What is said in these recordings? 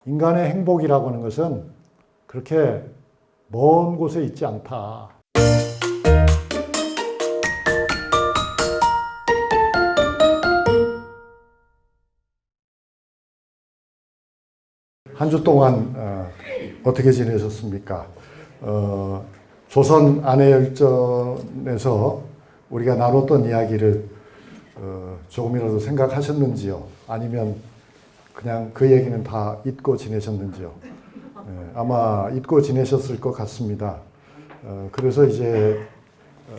인간의 행복이라고 하는 것은 그렇게 먼 곳에 있지 않다. 한 주 동안 어떻게 지내셨습니까? 조선 안해열전에서 우리가 나눴던 이야기를 조금이라도 생각하셨는지요? 아니면 그냥 그 얘기는 다 잊고 지내셨는지요? 아마 잊고 지내셨을 것 같습니다. 그래서 이제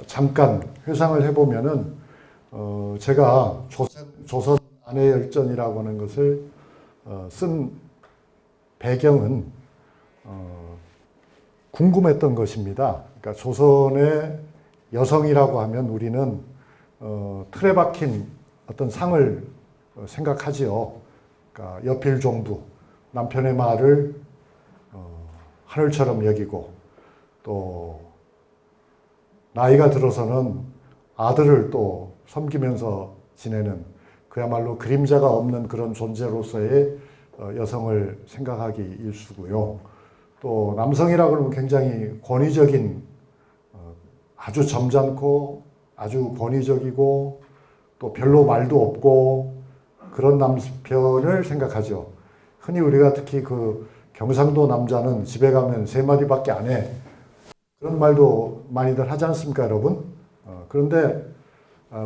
잠깐 회상을 해보면은 제가 조선 안해열전이라고 하는 것을 쓴 배경은 궁금했던 것입니다. 그러니까 조선의 여성이라고 하면 우리는 틀에 박힌 어떤 상을 생각하지요. 그러니까 여필종부, 남편의 말을 하늘처럼 여기고 또 나이가 들어서는 아들을 또 섬기면서 지내는 그야말로 그림자가 없는 그런 존재로서의 여성을 생각하기 일쑤고요. 또 남성이라고 하면 굉장히 권위적인 아주 점잖고 아주 권위적이고 또 별로 말도 없고 그런 남편을 생각하죠. 흔히 우리가 특히 그 경상도 남자는 집에 가면 세 마디밖에 안 해. 그런 말도 많이들 하지 않습니까, 여러분? 그런데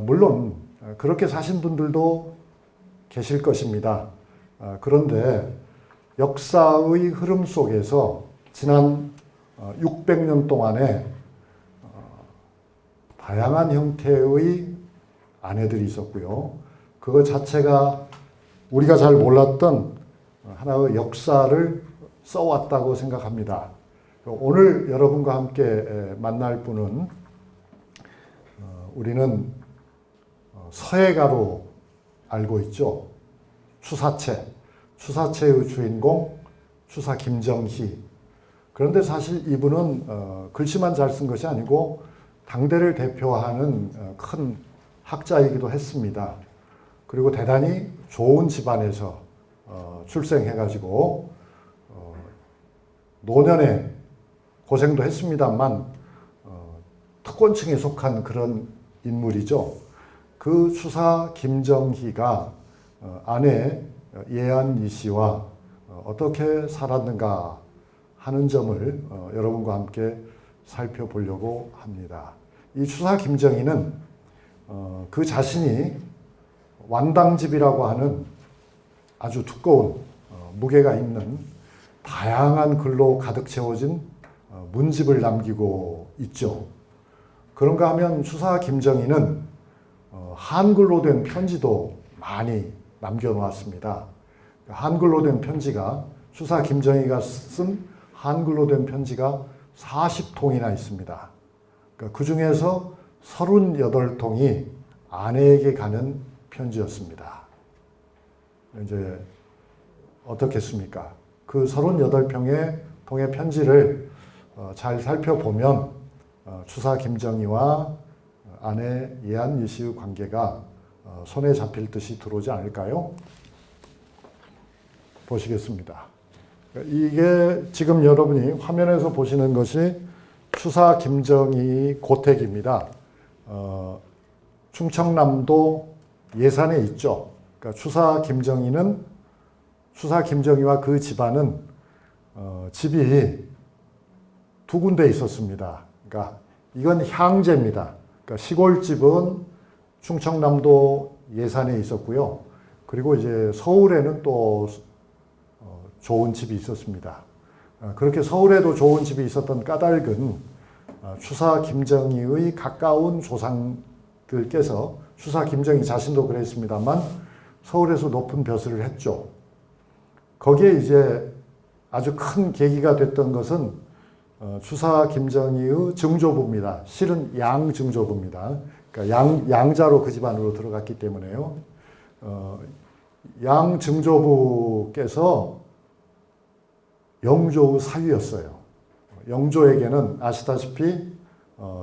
물론 그렇게 사신 분들도 계실 것입니다. 그런데 역사의 흐름 속에서 지난 600년 동안에 다양한 형태의 아내들이 있었고요. 그것 자체가 우리가 잘 몰랐던 하나의 역사를 써왔다고 생각합니다. 오늘 여러분과 함께 만날 분은 우리는 서예가로 알고 있죠. 추사체의 주인공 추사 김정희. 그런데 사실 이분은 글씨만 잘 쓴 것이 아니고 당대를 대표하는 큰 학자이기도 했습니다. 그리고 대단히 좋은 집안에서 출생해가지고 노년에 고생도 했습니다만 특권층에 속한 그런 인물이죠. 그 추사 김정희가 아내 예안이 씨와 어떻게 살았는가 하는 점을 여러분과 함께 살펴보려고 합니다. 이 추사 김정희는 그 자신이 완당집이라고 하는 아주 두꺼운 무게가 있는 다양한 글로 가득 채워진 문집을 남기고 있죠. 그런가 하면 추사 김정희는 한글로 된 편지도 많이 남겨놓았습니다. 한글로 된 편지가 추사 김정희가 쓴 한글로 된 편지가 40통이나 있습니다. 그 중에서 38통이 아내에게 가는 편지였습니다. 이제 어떻겠습니까? 그 38통의 편지를 잘 살펴보면 추사 김정희와 아내 예안이 씨의 관계가 손에 잡힐 듯이 들어오지 않을까요? 보시겠습니다. 이게 지금 여러분이 화면에서 보시는 것이 추사 김정희 고택입니다. 충청남도 예산에 있죠. 그러니까 추사 김정희와 그 집안은 집이 두 군데 있었습니다. 그러니까 이건 향제입니다. 그러니까 시골집은 충청남도 예산에 있었고요. 그리고 이제 서울에는 또 좋은 집이 있었습니다. 그렇게 서울에도 좋은 집이 있었던 까닭은 추사 김정희의 가까운 조상들께서 추사 김정희 자신도 그랬습니다만 서울에서 높은 벼슬을 했죠. 거기에 이제 아주 큰 계기가 됐던 것은 추사 김정희의 증조부입니다. 실은 양증조부입니다. 그러니까 양자로 그 집안으로 들어갔기 때문에요. 양증조부께서 영조의 사위였어요. 영조에게는 아시다시피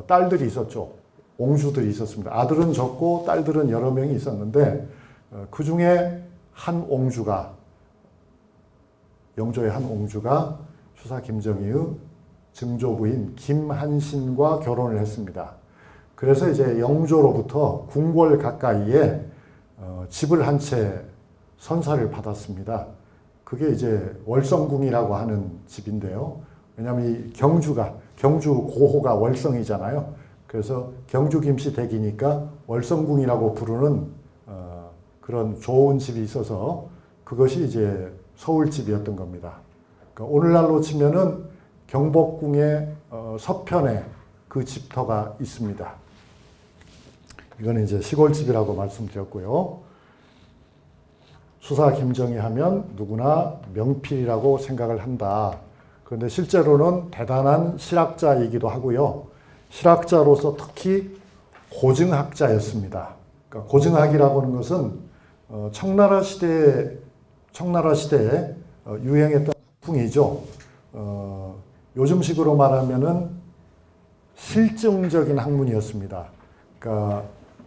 딸들이 있었죠. 옹주들이 있었습니다. 아들은 적고 딸들은 여러 명이 있었는데 그 중에 한 옹주가 영조의 한 옹주가 추사 김정희의 증조부인 김한신과 결혼을 했습니다. 그래서 이제 영조로부터 궁궐 가까이에 집을 한 채 선사를 받았습니다. 그게 이제 월성궁이라고 하는 집인데요. 왜냐하면 이 경주 고호가 월성이잖아요. 그래서 경주 김씨 댁이니까 월성궁이라고 부르는 그런 좋은 집이 있어서 그것이 이제 서울집이었던 겁니다. 그러니까 오늘날로 치면은 경복궁의 서편에 그 집터가 있습니다. 이거는 이제 시골집이라고 말씀드렸고요. 추사 김정희 하면 누구나 명필이라고 생각을 한다. 그런데 실제로는 대단한 실학자이기도 하고요. 실학자로서 특히 고증학자였습니다. 그러니까 고증학이라고 하는 것은 청나라 시대에 유행했던 학풍이죠. 요즘식으로 말하면은 실증적인 학문이었습니다. 그러니까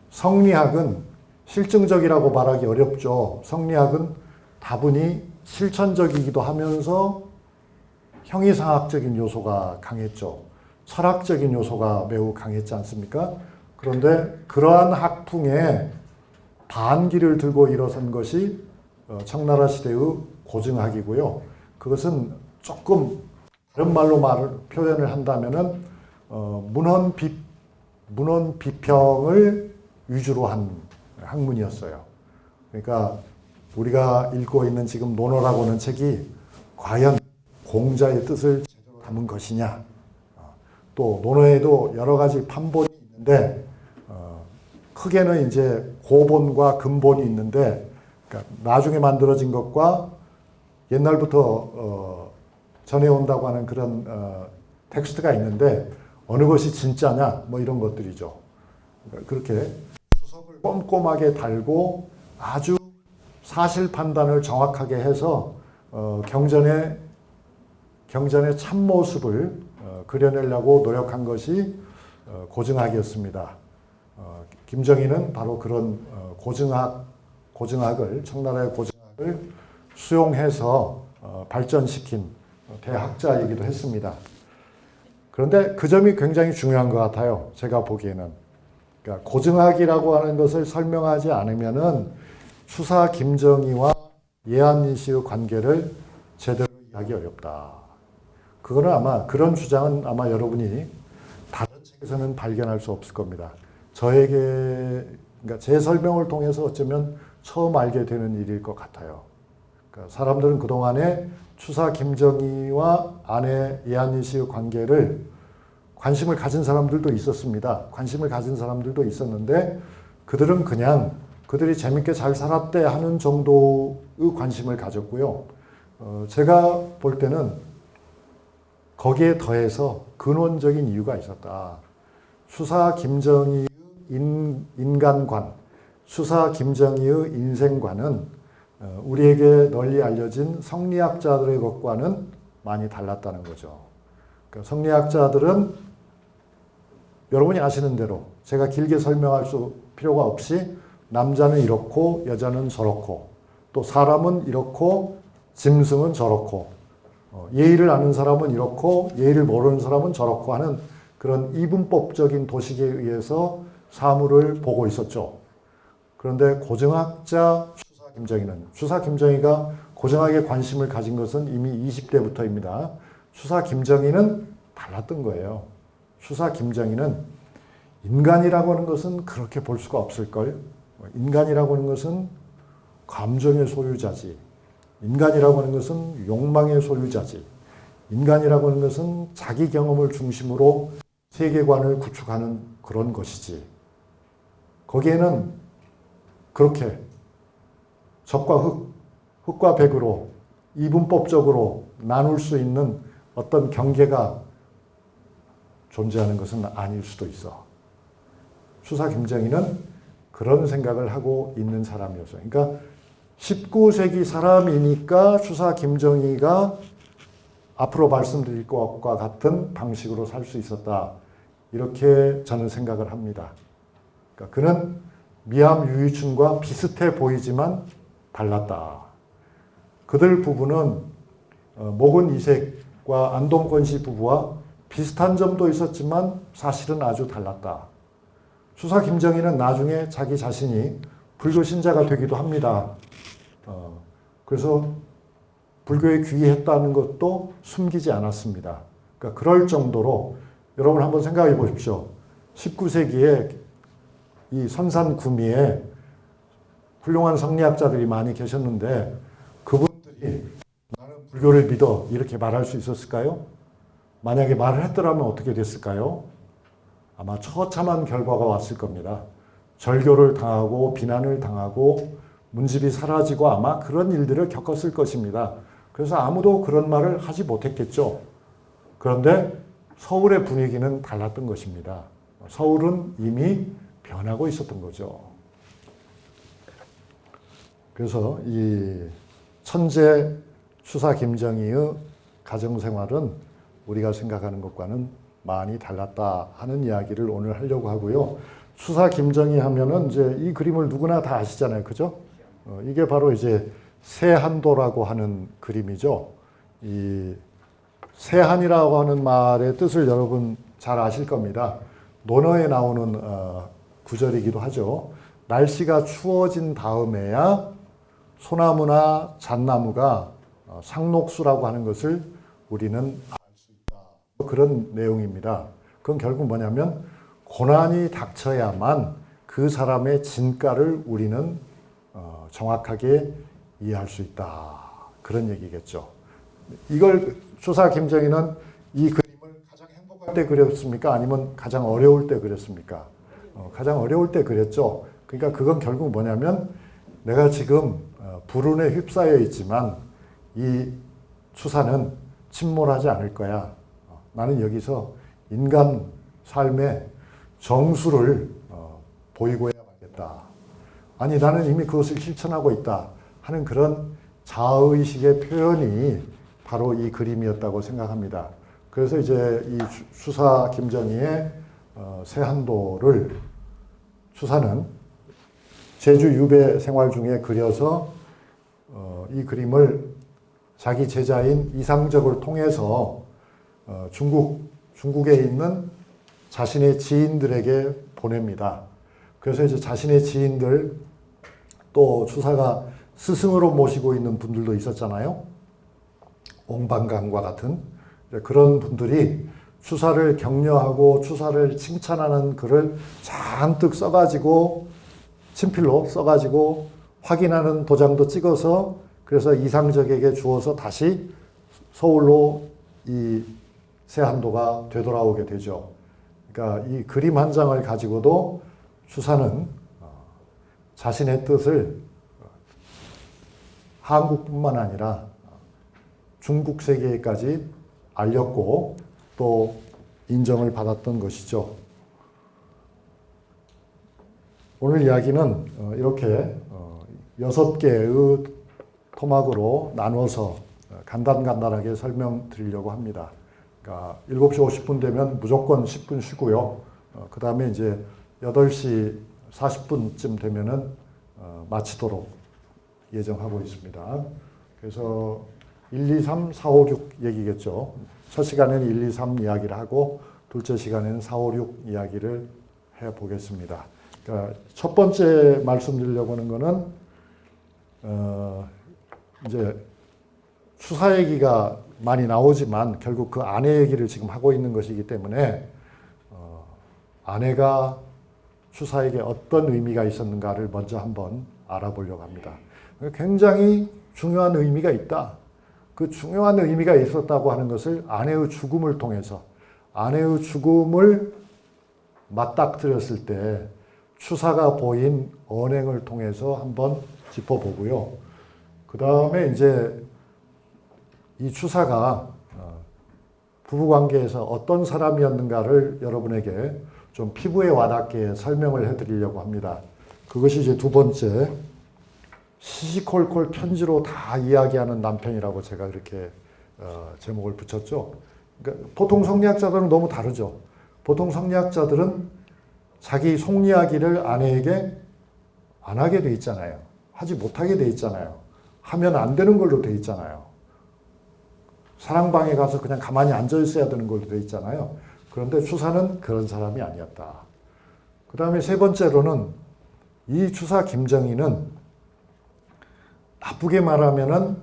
성리학은 실증적이라고 말하기 어렵죠. 성리학은 다분히 실천적이기도 하면서 형이상학적인 요소가 강했죠. 철학적인 요소가 매우 강했지 않습니까? 그런데 그러한 학풍에 반기를 들고 일어선 것이 청나라 시대의 고증학이고요. 그것은 조금 다른 말로 표현을 한다면은 문헌 비평을 위주로 한 학문이었어요. 그러니까 우리가 읽고 있는 지금 논어라고 하는 책이 과연 공자의 뜻을 제대로 담은 것이냐. 또 논어에도 여러 가지 판본이 있는데 크게는 이제 고본과 근본이 있는데 그러니까 나중에 만들어진 것과 옛날부터 전해온다고 하는 그런 텍스트가 있는데 어느 것이 진짜냐 뭐 이런 것들이죠. 그렇게 수석을 꼼꼼하게 달고 아주 사실 판단을 정확하게 해서 경전의 참모습을 그려내려고 노력한 것이 고증학이었습니다. 김정희는 바로 그런 고증학을 청나라의 고증학을 수용해서 발전시킨 대학자이기도 했습니다. 그런데 그 점이 굉장히 중요한 것 같아요. 제가 보기에는. 그러니까 고증학이라고 하는 것을 설명하지 않으면은 추사 김정희와 예한민 씨의 관계를 제대로 이해하기 어렵다. 그거는 아마 그런 주장은 아마 여러분이 다른 책에서는 발견할 수 없을 겁니다. 그러니까 제 설명을 통해서 어쩌면 처음 알게 되는 일일 것 같아요. 그러니까 사람들은 그동안에 추사 김정희와 아내 예한민 씨의 관계를 관심을 가진 사람들도 있었습니다. 관심을 가진 사람들도 있었는데 그들은 그냥 그들이 재밌게 잘 살았대 하는 정도의 관심을 가졌고요. 제가 볼 때는 거기에 더해서 근원적인 이유가 있었다. 추사 김정희의 인간관, 추사 김정희의 인생관은 우리에게 널리 알려진 성리학자들의 것과는 많이 달랐다는 거죠. 그러니까 성리학자들은 여러분이 아시는 대로 제가 길게 설명할 필요가 없이 남자는 이렇고 여자는 저렇고 또 사람은 이렇고 짐승은 저렇고 예의를 아는 사람은 이렇고 예의를 모르는 사람은 저렇고 하는 그런 이분법적인 도식에 의해서 사물을 보고 있었죠. 그런데 고증학자 추사 김정희가 고증학에 관심을 가진 것은 이미 20대부터입니다. 추사 김정희는 달랐던 거예요. 추사 김정희는 인간이라고 하는 것은 그렇게 볼 수가 없을걸. 인간이라고 하는 것은 감정의 소유자지. 인간이라고 하는 것은 욕망의 소유자지. 인간이라고 하는 것은 자기 경험을 중심으로 세계관을 구축하는 그런 것이지. 거기에는 그렇게 적과 흑, 흑과 백으로 이분법적으로 나눌 수 있는 어떤 경계가 존재하는 것은 아닐 수도 있어. 추사 김정희는 그런 생각을 하고 있는 사람이었어요. 그러니까 19세기 사람이니까 추사 김정희가 앞으로 말씀드릴 것과 같은 방식으로 살 수 있었다. 이렇게 저는 생각을 합니다. 그러니까 그는 미암 유유춘과 비슷해 보이지만 달랐다. 그들 부부는 목은 이색과 안동권 씨 부부와 비슷한 점도 있었지만 사실은 아주 달랐다. 추사 김정희는 나중에 자기 자신이 불교 신자가 되기도 합니다. 그래서 불교에 귀의했다는 것도 숨기지 않았습니다. 그러니까 그럴 정도로 여러분 한번 생각해 보십시오. 19세기에 이 선산구미에 훌륭한 성리학자들이 많이 계셨는데 그분들이 나는 불교를 믿어 이렇게 말할 수 있었을까요? 만약에 말을 했더라면 어떻게 됐을까요? 아마 처참한 결과가 왔을 겁니다. 절교를 당하고 비난을 당하고 문집이 사라지고 아마 그런 일들을 겪었을 것입니다. 그래서 아무도 그런 말을 하지 못했겠죠. 그런데 서울의 분위기는 달랐던 것입니다. 서울은 이미 변하고 있었던 거죠. 그래서 이 천재 추사 김정희의 가정생활은 우리가 생각하는 것과는 많이 달랐다 하는 이야기를 오늘 하려고 하고요. 추사 김정희 하면은 이제 이 그림을 누구나 다 아시잖아요. 그죠? 이게 바로 이제 세한도라고 하는 그림이죠. 이 세한이라고 하는 말의 뜻을 여러분 잘 아실 겁니다. 논어에 나오는 구절이기도 하죠. 날씨가 추워진 다음에야 소나무나 잣나무가 상록수라고 하는 것을 우리는 알 수 있다. 그런 내용입니다. 그건 결국 뭐냐면 고난이 닥쳐야만 그 사람의 진가를 우리는 정확하게 이해할 수 있다. 그런 얘기겠죠. 이걸 추사 김정희는 이 그림을 가장 행복할 때 그렸습니까? 아니면 가장 어려울 때 그렸습니까? 가장 어려울 때 그렸죠. 그러니까 그건 결국 뭐냐면 내가 지금 불운에 휩싸여 있지만 이 추사는 침몰하지 않을 거야. 나는 여기서 인간 삶의 정수를 보이고 해야겠다. 아니 나는 이미 그것을 실천하고 있다 하는 그런 자아의식의 표현이 바로 이 그림이었다고 생각합니다. 그래서 이제 이 추사 김정희의 세한도를 추사는 제주 유배 생활 중에 그려서 이 그림을 자기 제자인 이상적을 통해서 중국에 있는 자신의 지인들에게 보냅니다. 그래서 이제 자신의 지인들 또 추사가 스승으로 모시고 있는 분들도 있었잖아요. 옹방강과 같은 그런 분들이 추사를 격려하고 추사를 칭찬하는 글을 잔뜩 써가지고 친필로 써가지고 확인하는 도장도 찍어서 그래서 이상적에게 주어서 다시 서울로 이 세한도가 되돌아오게 되죠. 그러니까 이 그림 한 장을 가지고도 추사는 자신의 뜻을 한국뿐만 아니라 중국 세계까지 알렸고 또 인정을 받았던 것이죠. 오늘 이야기는 이렇게 6개의 토막으로 나눠서 간단하게 설명드리려고 합니다. 그러니까 7시 50분 되면 무조건 10분 쉬고요. 그 다음에 이제 8시 40분쯤 되면은 마치도록 예정하고 있습니다. 그래서 1, 2, 3, 4, 5, 6 얘기겠죠. 첫 시간에는 1, 2, 3 이야기를 하고 둘째 시간에는 4, 5, 6 이야기를 해보겠습니다. 그러니까 첫 번째 말씀드리려고 하는 거는 이제 추사 얘기가 많이 나오지만 결국 그 아내 얘기를 지금 하고 있는 것이기 때문에 아내가 추사에게 어떤 의미가 있었는가를 먼저 한번 알아보려고 합니다. 굉장히 중요한 의미가 있다. 그 중요한 의미가 있었다고 하는 것을 아내의 죽음을 통해서 아내의 죽음을 맞닥뜨렸을 때 추사가 보인 언행을 통해서 한번 짚어보고요. 그 다음에 이제 이 추사가 부부관계에서 어떤 사람이었는가를 여러분에게 좀 피부에 와닿게 설명을 해드리려고 합니다. 그것이 이제 두 번째, 시시콜콜 편지로 다 이야기하는 남편이라고 제가 이렇게 제목을 붙였죠. 그러니까 보통 성리학자들은 너무 다르죠. 보통 성리학자들은 자기 속 이야기를 아내에게 안 하게 돼 있잖아요. 하지 못하게 돼 있잖아요. 하면 안 되는 걸로 돼 있잖아요. 사랑방에 가서 그냥 가만히 앉아 있어야 되는 걸로 돼 있잖아요. 그런데 추사는 그런 사람이 아니었다. 그 다음에 세 번째로는 이 추사 김정희는 나쁘게 말하면은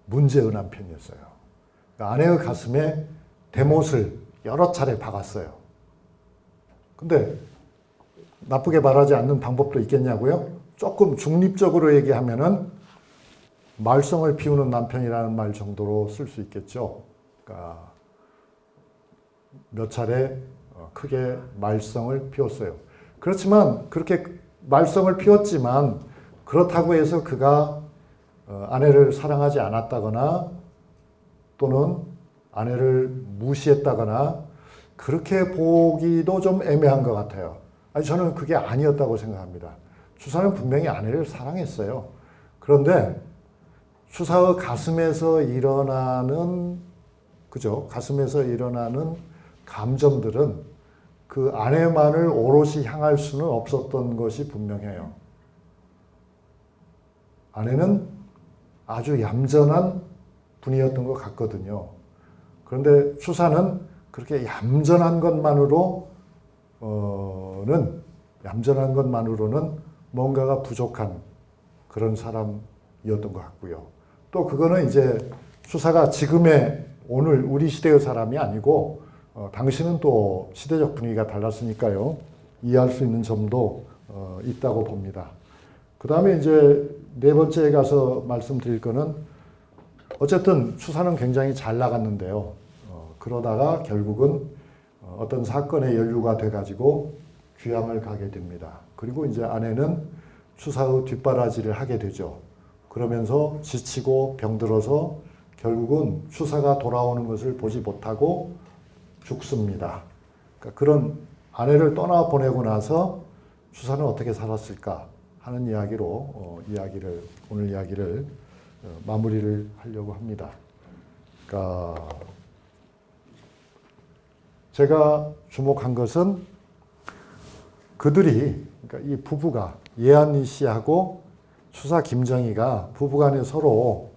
문제의 남편이었어요. 그러니까 아내의 가슴에 대못을 여러 차례 박았어요. 근데 나쁘게 말하지 않는 방법도 있겠냐고요? 조금 중립적으로 얘기하면은 말썽을 피우는 남편이라는 말 정도로 쓸 수 있겠죠. 그러니까 몇 차례 크게 말썽을 피웠어요. 그렇지만 그렇게 말썽을 피웠지만 그렇다고 해서 그가 아내를 사랑하지 않았다거나 또는 아내를 무시했다거나 그렇게 보기도 좀 애매한 것 같아요. 아니, 저는 그게 아니었다고 생각합니다. 추사는 분명히 아내를 사랑했어요. 그런데 추사의 가슴에서 일어나는, 그죠? 가슴에서 일어나는 감정들은 그 아내만을 오롯이 향할 수는 없었던 것이 분명해요. 아내는 아주 얌전한 분이었던 것 같거든요. 그런데 추사는 그렇게 얌전한 것만으로는 뭔가가 부족한 그런 사람이었던 것 같고요. 또 그거는 이제 추사가 지금의 오늘 우리 시대의 사람이 아니고 당시는 또 시대적 분위기가 달랐으니까요. 이해할 수 있는 점도 있다고 봅니다. 그 다음에 이제 네 번째에 가서 말씀드릴 거는 어쨌든 추사는 굉장히 잘 나갔는데요. 그러다가 결국은 어떤 사건에 연루가 돼가지고 귀향을 가게 됩니다. 그리고 이제 아내는 추사의 뒷바라지를 하게 되죠. 그러면서 지치고 병들어서 결국은 추사가 돌아오는 것을 보지 못하고 죽습니다. 그러니까 그런 아내를 떠나보내고 나서 추사는 어떻게 살았을까 하는 이야기로 오늘 이야기를 마무리를 하려고 합니다. 그러니까 제가 주목한 것은 그들이, 그러니까 이 부부가 예한이 씨하고 추사 김정희가 부부간에 서로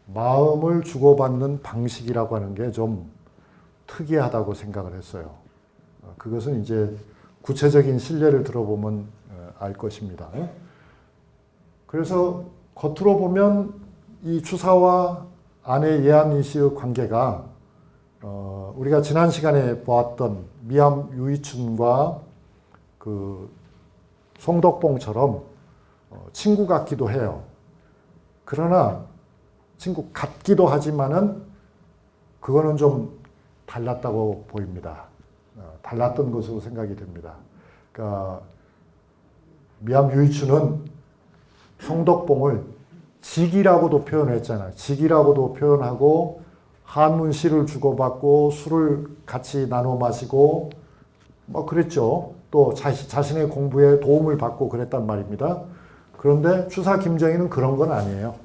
마음을 주고받는 방식이라고 하는 게 좀 특이하다고 생각을 했어요. 그것은 이제 구체적인 신뢰를 들어보면 알 것입니다. 그래서 겉으로 보면 이 추사와 아내 예한이 씨의 관계가 우리가 지난 시간에 보았던 미암 유이춘과 그 송덕봉처럼 친구 같기도 해요. 그러나 친구 같기도 하지만은 그거는 좀 달랐다고 보입니다. 달랐던 것으로 생각이 됩니다. 그러니까 미암 유이춘은 송덕봉을 직이라고도 표현했잖아요. 직이라고도 표현하고 한문시를 주고받고 술을 같이 나눠 마시고 뭐 그랬죠. 또 자신의 공부에 도움을 받고 그랬단 말입니다. 그런데 추사 김정희는 그런 건 아니에요.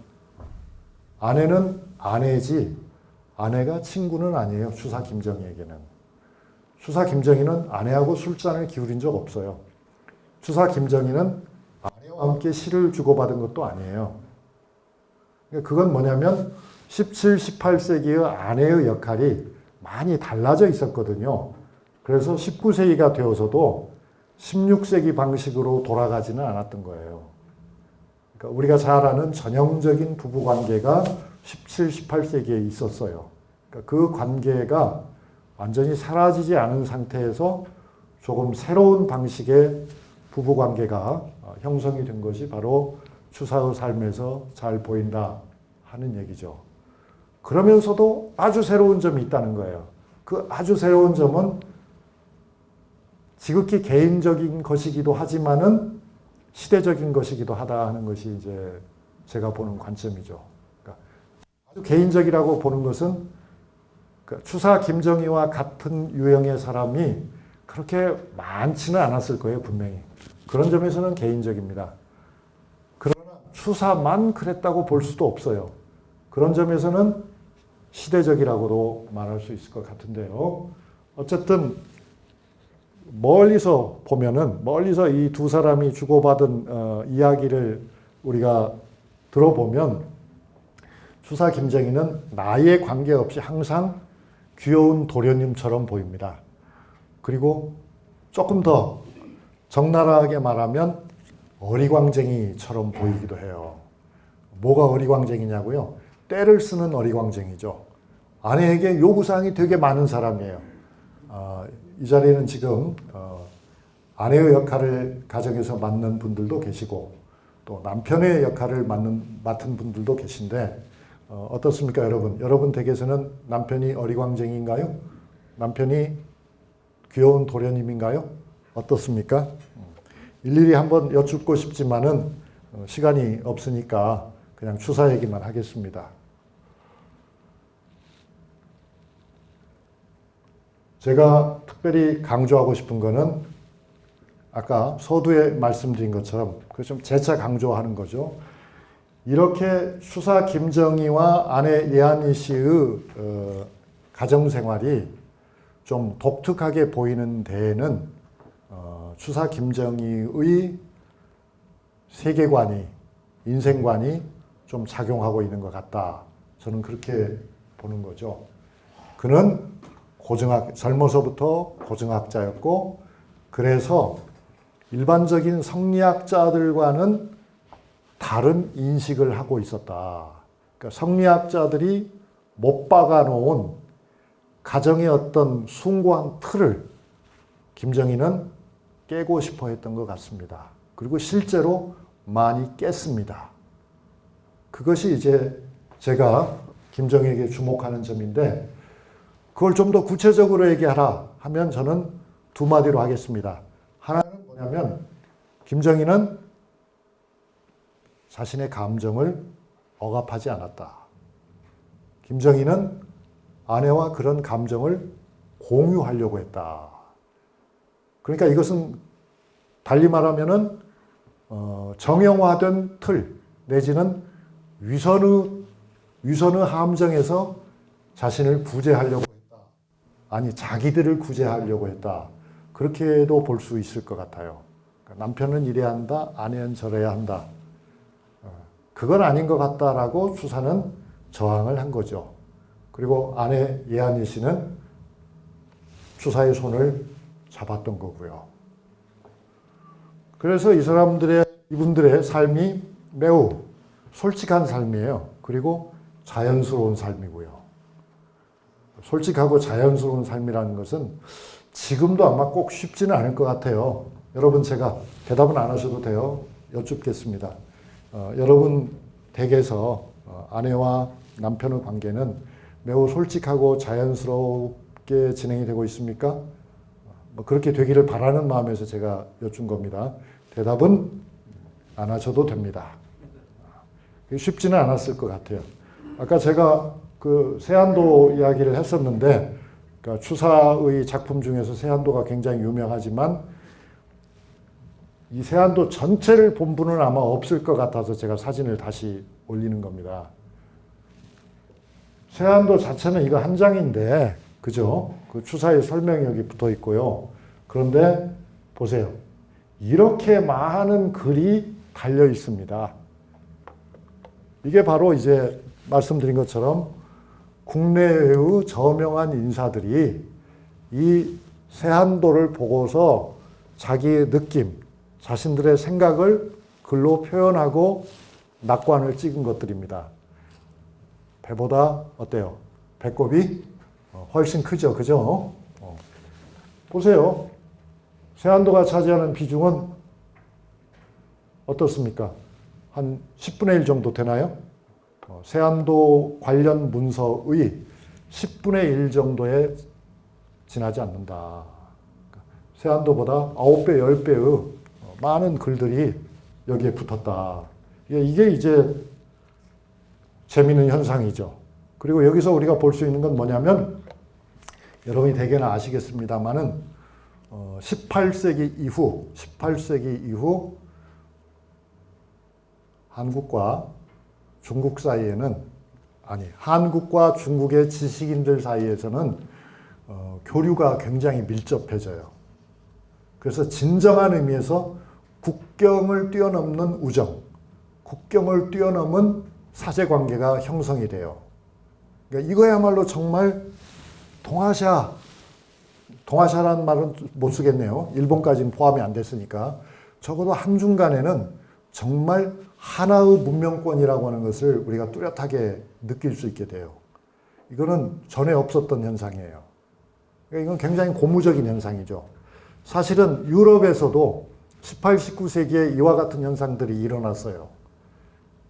아내는 아내지 아내가 친구는 아니에요. 추사 김정희에게는. 추사 김정희는 아내하고 술잔을 기울인 적 없어요. 추사 김정희는 아내와 함께 시를 주고받은 것도 아니에요. 그건 뭐냐면 17, 18세기의 아내의 역할이 많이 달라져 있었거든요. 그래서 19세기가 되어서도 16세기 방식으로 돌아가지는 않았던 거예요. 그러니까 우리가 잘 아는 전형적인 부부관계가 17, 18세기에 있었어요. 그러니까 그 관계가 완전히 사라지지 않은 상태에서 조금 새로운 방식의 부부관계가 형성이 된 것이 바로 추사의 삶에서 잘 보인다 하는 얘기죠. 그러면서도 아주 새로운 점이 있다는 거예요. 그 아주 새로운 점은 지극히 개인적인 것이기도 하지만은 시대적인 것이기도 하다 하는 것이 이제 제가 보는 관점이죠. 그러니까 아주 개인적이라고 보는 것은 추사 김정희와 같은 유형의 사람이 그렇게 많지는 않았을 거예요, 분명히. 그런 점에서는 개인적입니다. 그러나 추사만 그랬다고 볼 수도 없어요. 그런 점에서는 시대적이라고도 말할 수 있을 것 같은데요. 어쨌든 멀리서 보면은 멀리서 이 두 사람이 주고받은 이야기를 우리가 들어보면 추사 김정희는 나이에 관계없이 항상 귀여운 도련님처럼 보입니다. 그리고 조금 더 적나라하게 말하면 어리광쟁이처럼 보이기도 해요. 뭐가 어리광쟁이냐고요? 때를 쓰는 어리광쟁이죠. 아내에게 요구사항이 되게 많은 사람이에요. 이 자리에는 지금 아내의 역할을 가정에서 맡는 분들도 계시고 또 남편의 역할을 맡은 분들도 계신데 어떻습니까, 여러분? 여러분 댁에서는 남편이 어리광쟁이인가요? 남편이 귀여운 도련님인가요? 어떻습니까? 일일이 한번 여쭙고 싶지만은 시간이 없으니까 그냥 추사 얘기만 하겠습니다. 제가 특별히 강조하고 싶은 거는 아까 서두에 말씀드린 것처럼 그 좀 재차 강조하는 거죠. 이렇게 추사 김정희와 아내 예한이 씨의 가정생활이 좀 독특하게 보이는 데에는 추사 김정희의 세계관이, 인생관이 좀 작용하고 있는 것 같다. 저는 그렇게 보는 거죠. 그는 젊어서부터 고증학자였고, 그래서 일반적인 성리학자들과는 다른 인식을 하고 있었다. 그러니까 성리학자들이 못 박아놓은 가정의 어떤 숭고한 틀을 김정희는 깨고 싶어 했던 것 같습니다. 그리고 실제로 많이 깼습니다. 그것이 이제 제가 김정희에게 주목하는 점인데, 그걸 좀 더 구체적으로 얘기하라 하면 저는 두 마디로 하겠습니다. 하나는 뭐냐면 김정희는 자신의 감정을 억압하지 않았다. 김정희는 아내와 그런 감정을 공유하려고 했다. 그러니까 이것은 달리 말하면은 정형화된 틀 내지는 위선의 함정에서 자신을 구제하려고 했다. 아니, 자기들을 구제하려고 했다. 그렇게도 볼 수 있을 것 같아요. 남편은 이래야 한다, 아내는 저래야 한다. 그건 아닌 것 같다라고 추사는 저항을 한 거죠. 그리고 아내 예한이 씨는 추사의 손을 잡았던 거고요. 그래서 이분들의 삶이 매우 솔직한 삶이에요. 그리고 자연스러운 삶이고요. 솔직하고 자연스러운 삶이라는 것은 지금도 아마 꼭 쉽지는 않을 것 같아요. 여러분, 제가 대답은 안 하셔도 돼요. 여쭙겠습니다. 여러분 댁에서 아내와 남편의 관계는 매우 솔직하고 자연스럽게 진행이 되고 있습니까? 그렇게 되기를 바라는 마음에서 제가 여쭌 겁니다. 대답은 안 하셔도 됩니다. 쉽지는 않았을 것 같아요. 아까 제가 그 세안도 이야기를 했었는데, 그러니까 추사의 작품 중에서 세안도가 굉장히 유명하지만 이 세안도 전체를 본 분은 아마 없을 것 같아서 제가 사진을 다시 올리는 겁니다. 세안도 자체는 이거 한 장인데, 그죠? 그 추사의 설명이 여기 붙어 있고요. 그런데 보세요. 이렇게 많은 글이 달려 있습니다. 이게 바로 이제 말씀드린 것처럼 국내의 저명한 인사들이 이 세안도를 보고서 자기의 느낌, 자신들의 생각을 글로 표현하고 낙관을 찍은 것들입니다. 배보다 어때요? 배꼽이 훨씬 크죠, 그죠? 보세요. 세안도가 차지하는 비중은 어떻습니까? 한 10분의 1 정도 되나요? 세안도 관련 문서의 10분의 1 정도에 지나지 않는다. 세안도보다 9배, 10배의 많은 글들이 여기에 붙었다. 이게 이제 재미있는 현상이죠. 그리고 여기서 우리가 볼 수 있는 건 뭐냐면, 여러분이 대개는 아시겠습니다만은 18세기 이후 한국과 중국 사이에는, 한국과 중국의 지식인들 사이에서는 교류가 굉장히 밀접해져요. 그래서 진정한 의미에서 국경을 뛰어넘는 우정, 국경을 뛰어넘은 사제관계가 형성이 돼요. 그러니까 이거야말로 정말 동아시아라는 말은 못 쓰겠네요. 일본까지는 포함이 안 됐으니까. 적어도 한중간에는 정말 하나의 문명권이라고 하는 것을 우리가 뚜렷하게 느낄 수 있게 돼요. 이거는 전에 없었던 현상이에요. 그러니까 이건 굉장히 고무적인 현상이죠. 사실은 유럽에서도 18, 19세기에 이와 같은 현상들이 일어났어요.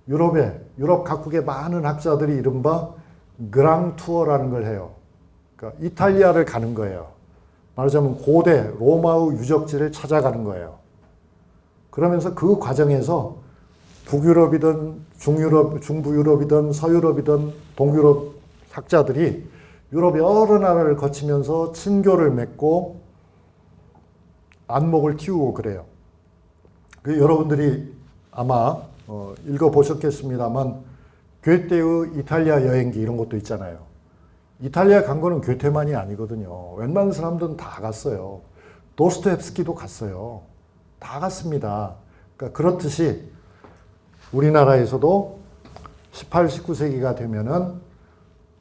유럽 각국의 많은 학자들이 이른바 그랑 투어라는 걸 해요. 그러니까 이탈리아를 가는 거예요. 말하자면 고대 로마의 유적지를 찾아가는 거예요. 그러면서 그 과정에서 북유럽이든 중부유럽이든 서유럽이든 동유럽 학자들이 유럽 여러 나라를 거치면서 친교를 맺고 안목을 키우고 그래요. 여러분들이 아마 읽어보셨겠습니다만 괴테의 이탈리아 여행기 이런 것도 있잖아요. 이탈리아 간 거는 괴테만이 아니거든요. 웬만한 사람들은 다 갔어요. 도스토옙스키도 갔어요. 다 갔습니다. 그러니까 그렇듯이 우리나라에서도 18, 19세기가 되면은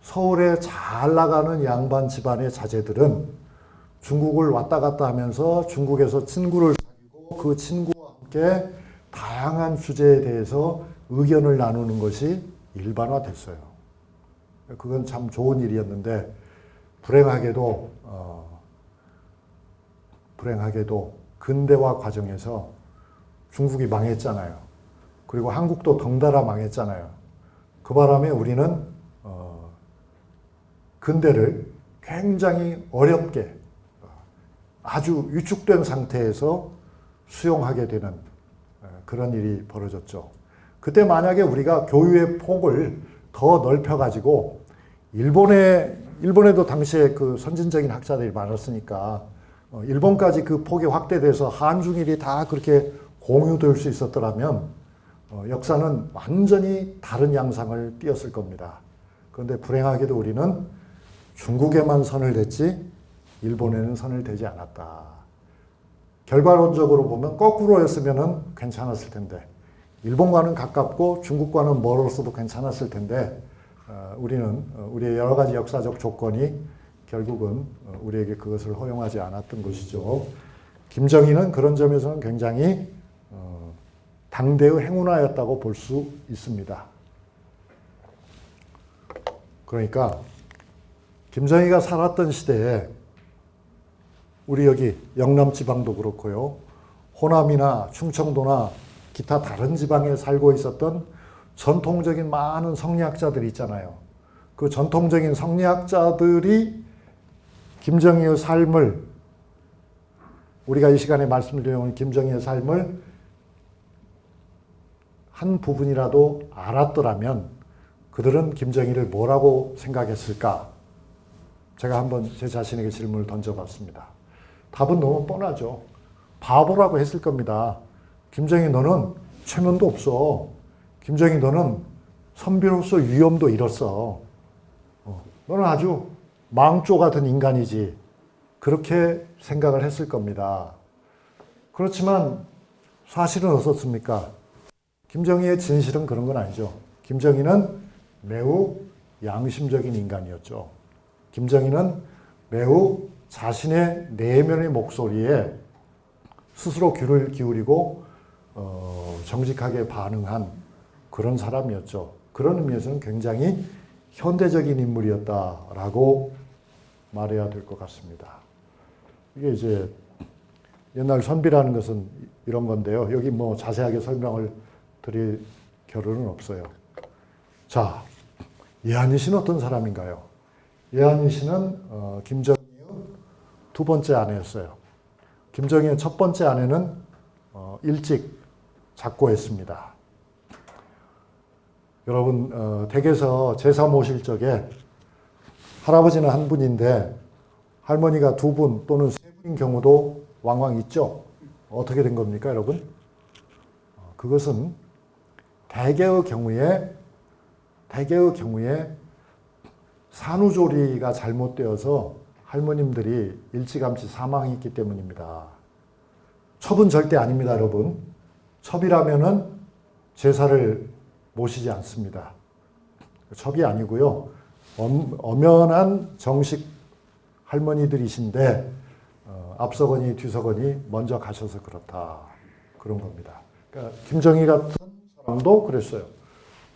서울에 잘 나가는 양반 집안의 자제들은 중국을 왔다 갔다 하면서 중국에서 친구를 사귀고 그 친구와 함께 다양한 주제에 대해서 의견을 나누는 것이 일반화됐어요. 그건 참 좋은 일이었는데 불행하게도 근대화 과정에서 중국이 망했잖아요. 그리고 한국도 덩달아 망했잖아요. 그 바람에 우리는 근대를 굉장히 어렵게 아주 위축된 상태에서 수용하게 되는 그런 일이 벌어졌죠. 그때 만약에 우리가 교육의 폭을 더 넓혀가지고 일본에도 당시에 그 선진적인 학자들이 많았으니까 일본까지 그 폭이 확대돼서 한중일이 다 그렇게 공유될 수 있었더라면 역사는 완전히 다른 양상을 띄었을 겁니다. 그런데 불행하게도 우리는 중국에만 선을 댔지 일본에는 선을 대지 않았다. 결과론적으로 보면 거꾸로였으면 괜찮았을 텐데 일본과는 가깝고 중국과는 멀었어도 괜찮았을 텐데 우리는 우리의 여러 가지 역사적 조건이 결국은 우리에게 그것을 허용하지 않았던 것이죠. 김정일은 그런 점에서는 굉장히 당대의 행운아였다고 볼 수 있습니다. 그러니까 김정일가 살았던 시대에 우리 여기 영남 지방도 그렇고요. 호남이나 충청도나 기타 다른 지방에 살고 있었던 전통적인 많은 성리학자들이 있잖아요. 그 전통적인 성리학자들이 김정일의 삶을 우리가 이 시간에 말씀드려온 김정일의 삶을 한 부분이라도 알았더라면 그들은 김정일을 뭐라고 생각했을까? 제가 한번 제 자신에게 질문을 던져봤습니다. 답은 너무 뻔하죠. 바보라고 했을 겁니다. 김정일 너는 체면도 없어. 김정일 너는 선비로서 위엄도 잃었어. 너는 아주 망조 같은 인간이지. 그렇게 생각을 했을 겁니다. 그렇지만 사실은 어떻습니까? 김정일의 진실은 그런 건 아니죠. 김정일은 매우 양심적인 인간이었죠. 김정일은 매우 자신의 내면의 목소리에 스스로 귀를 기울이고 정직하게 반응한 그런 사람이었죠. 그런 의미에서는 굉장히 현대적인 인물이었다라고 말해야 될 것 같습니다. 이게 이제 옛날 선비라는 것은 이런 건데요. 여기 뭐 자세하게 설명을 드릴 겨를은 없어요. 자, 예한이 씨는 어떤 사람인가요? 예한이 씨는 김정일의 두 번째 아내였어요. 김정일의 첫 번째 아내는 일찍 작고했습니다. 여러분 댁에서 제사 모실 적에 할아버지는 한 분인데 할머니가 두 분 또는 세 분인 경우도 왕왕 있죠. 어떻게 된 겁니까, 여러분? 그것은 대개의 경우에 산후조리가 잘못되어서 할머님들이 일찌감치 사망했기 때문입니다. 첩은 절대 아닙니다, 여러분. 첩이라면은 제사를 모시지 않습니다. 첩이 아니고요. 엄연한 정식 할머니들이신데 앞서거니 뒤서거니 먼저 가셔서 그렇다. 그런 겁니다. 그러니까 김정희 같은 사람도 그랬어요.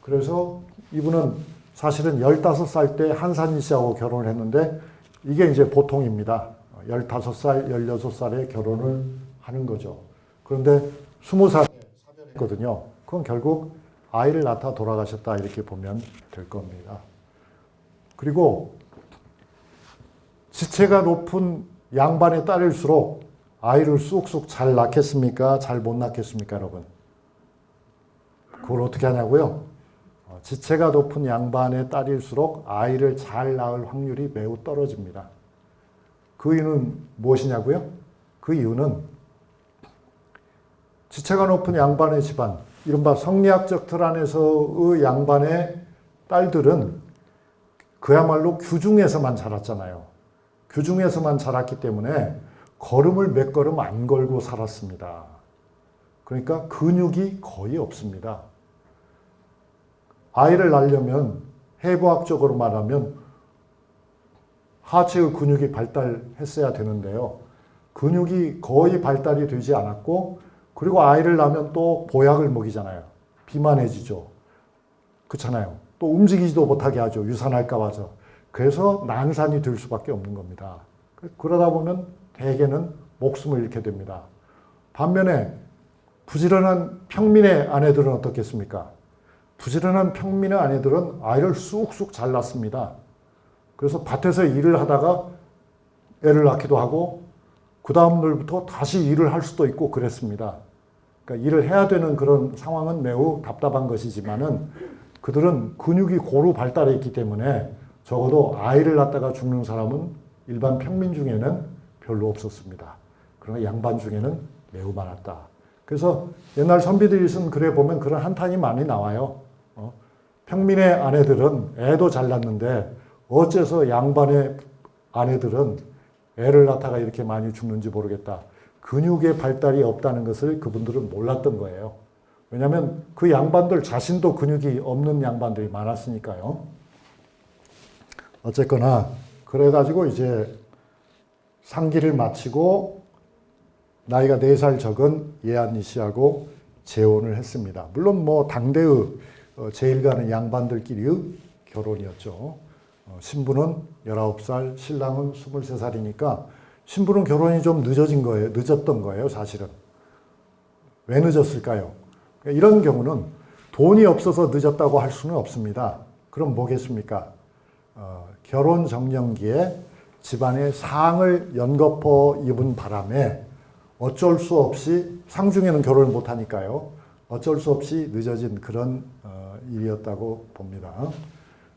그래서 이분은 사실은 15살 때 한산희 씨하고 결혼을 했는데 이게 이제 보통입니다. 15살, 16살에 결혼을 하는 거죠. 그런데 20살에 사별했거든요. 그건 결국 아이를 낳다 돌아가셨다 이렇게 보면 될 겁니다. 그리고 지체가 높은 양반의 딸일수록 아이를 쑥쑥 잘 낳겠습니까? 잘 못 낳겠습니까, 여러분? 그걸 어떻게 하냐고요? 지체가 높은 양반의 딸일수록 아이를 잘 낳을 확률이 매우 떨어집니다. 그 이유는 무엇이냐고요? 그 이유는 지체가 높은 양반의 집안, 이른바 성리학적 틀 안에서의 양반의 딸들은 그야말로 규중에서만 자랐잖아요. 규중에서만 자랐기 때문에 걸음을 몇 걸음 안 걸고 살았습니다. 그러니까 근육이 거의 없습니다. 아이를 낳으려면 해부학적으로 말하면 하체의 근육이 발달했어야 되는데요. 근육이 거의 발달이 되지 않았고 그리고 아이를 낳으면 또 보약을 먹이잖아요. 비만해지죠. 그렇잖아요. 또 움직이지도 못하게 하죠. 유산할까 봐서. 그래서 난산이 될 수밖에 없는 겁니다. 그러다 보면 대개는 목숨을 잃게 됩니다. 반면에 부지런한 평민의 아내들은 어떻겠습니까? 부지런한 평민의 아내들은 아이를 쑥쑥 잘 낳습니다. 그래서 밭에서 일을 하다가 애를 낳기도 하고 그 다음 날부터 다시 일을 할 수도 있고 그랬습니다. 그러니까 일을 해야 되는 그런 상황은 매우 답답한 것이지만은 그들은 근육이 고루 발달해 있기 때문에 적어도 아이를 낳다가 죽는 사람은 일반 평민 중에는 별로 없었습니다. 그러나 양반 중에는 매우 많았다. 그래서 옛날 선비들이 쓴 글에 보면 그런 한탄이 많이 나와요. 평민의 아내들은 애도 잘 낳는데 어째서 양반의 아내들은 애를 낳다가 이렇게 많이 죽는지 모르겠다. 근육의 발달이 없다는 것을 그분들은 몰랐던 거예요. 왜냐하면 그 양반들 자신도 근육이 없는 양반들이 많았으니까요. 어쨌거나 그래가지고 이제 상기를 마치고 나이가 4살 적은 예한이 씨하고 재혼을 했습니다. 물론 뭐 당대의 제일 가는 양반들끼리의 결혼이었죠. 신부는 19살, 신랑은 23살이니까 신부는 결혼이 좀 늦었던 거예요, 사실은. 왜 늦었을까요? 이런 경우는 돈이 없어서 늦었다고 할 수는 없습니다. 그럼 뭐겠습니까? 결혼 정년기에 집안에 상을 연거푸 입은 바람에 어쩔 수 없이 상중에는 결혼을 못하니까요. 어쩔 수 없이 늦어진 그런 일이었다고 봅니다.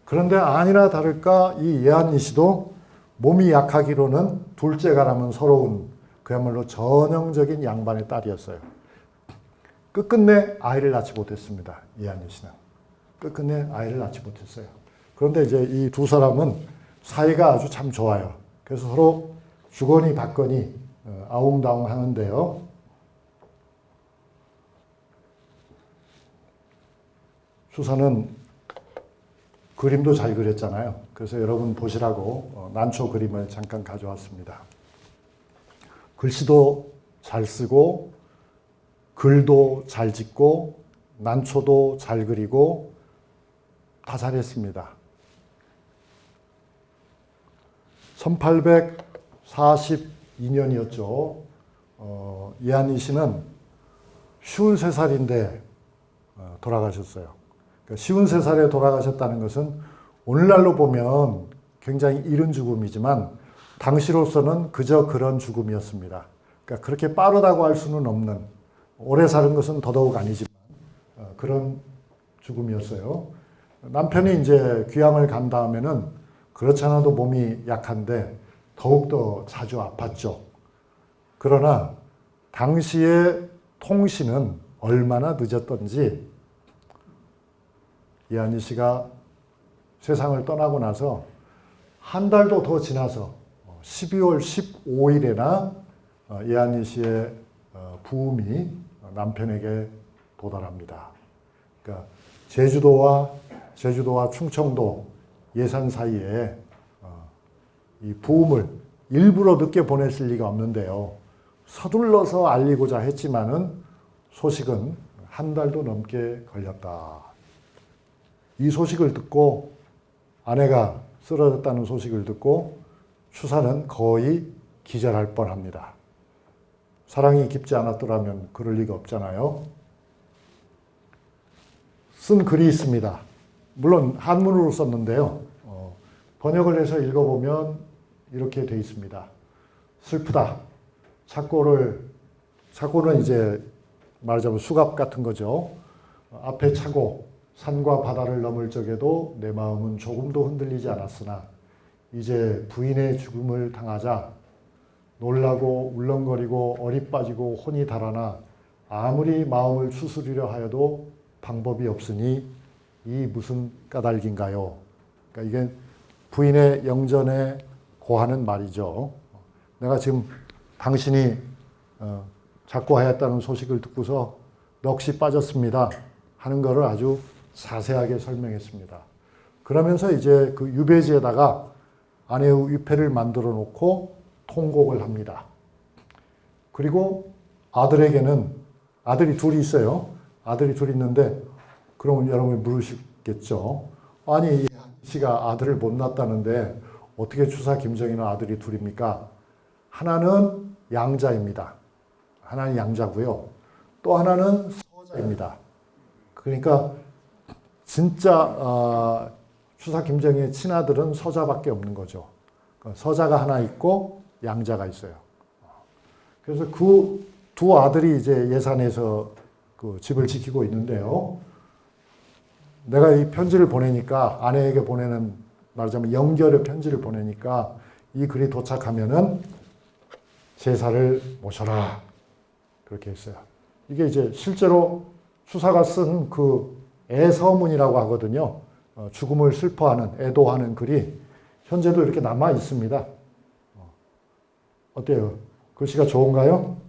그런데 아니나 다를까 이 예한이 씨도 몸이 약하기로는 둘째가라면 서러운 그야말로 전형적인 양반의 딸이었어요. 끝끝내 아이를 낳지 못했습니다. 예한이 씨는. 끝끝내 아이를 낳지 못했어요. 그런데 이제 이 두 사람은 사이가 아주 참 좋아요. 그래서 서로 주거니 받거니 아웅다웅 하는데요. 수사는 그림도 잘 그렸잖아요. 그래서 여러분 보시라고 난초 그림을 잠깐 가져왔습니다. 글씨도 잘 쓰고 글도 잘 짓고 난초도 잘 그리고 다 잘했습니다. 1842년이었죠. 예한이 씨는 53살인데 돌아가셨어요. 그러니까 53살에 돌아가셨다는 것은 오늘날로 보면 굉장히 이른 죽음이지만 당시로서는 그저 그런 죽음이었습니다. 그러니까 그렇게 빠르다고 할 수는 없는, 오래 사는 것은 더더욱 아니지만 그런 죽음이었어요. 남편이 이제 귀향을 간 다음에는 그렇지 않아도 몸이 약한데 더욱더 자주 아팠죠. 그러나 당시의 통신은 얼마나 늦었던지 예한이 씨가 세상을 떠나고 나서 한 달도 더 지나서 12월 15일에나 예한이 씨의 부음이 남편에게 도달합니다. 그러니까 제주도와 충청도 예산 사이에 이 부음을 일부러 늦게 보냈을 리가 없는데요. 서둘러서 알리고자 했지만은 소식은 한 달도 넘게 걸렸다. 이 소식을 듣고 아내가 쓰러졌다는 소식을 듣고 추사는 거의 기절할 뻔합니다. 사랑이 깊지 않았더라면 그럴 리가 없잖아요. 쓴 글이 있습니다. 물론 한문으로 썼는데요. 번역을 해서 읽어보면 이렇게 돼 있습니다. 슬프다. 차고는 이제 말하자면 수갑 같은 거죠. 앞에 차고 산과 바다를 넘을 적에도 내 마음은 조금도 흔들리지 않았으나 이제 부인의 죽음을 당하자 놀라고 울렁거리고 얼이 빠지고 혼이 달아나 아무리 마음을 추스리려 하여도 방법이 없으니 이 무슨 까닭인가요? 그러니까 이게 부인의 영전에 고하는 말이죠. 내가 지금 당신이 작고하였다는 소식을 듣고서 넋이 빠졌습니다 하는 것을 아주 자세하게 설명했습니다. 그러면서 이제 그 유배지에다가 아내의 위패를 만들어 놓고 통곡을 합니다. 그리고 아들에게는 아들이 둘이 있어요. 아들이 둘이 있는데 그러면 여러분이 물으시겠죠. 아니 씨가 아들을 못 낳았다는데 어떻게 추사 김정희는 아들이 둘입니까? 하나는 양자입니다. 하나는 양자고요. 또 하나는 서자입니다. 그러니까 진짜 추사 김정희의 친아들은 서자밖에 없는 거죠. 서자가 하나 있고 양자가 있어요. 그래서 그 두 아들이 이제 예산에서 그 집을 지키고 있는데요. 내가 이 편지를 보내니까 아내에게 보내는 말하자면 연결의 편지를 보내니까 이 글이 도착하면은 제사를 모셔라 그렇게 했어요. 이게 이제 실제로 추사가 쓴 그 애서문이라고 하거든요. 죽음을 슬퍼하는 애도하는 글이 현재도 이렇게 남아 있습니다. 어때요? 글씨가 좋은가요?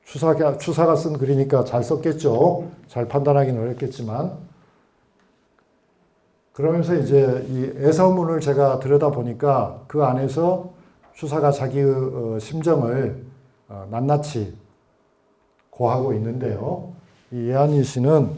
추사가 쓴 글이니까 잘 썼겠죠. 잘 판단하기는 어렵겠지만 그러면서 이제 이 애서문을 제가 들여다보니까 그 안에서 추사가 자기의 심정을 낱낱이 고하고 있는데요. 이 예한이 씨는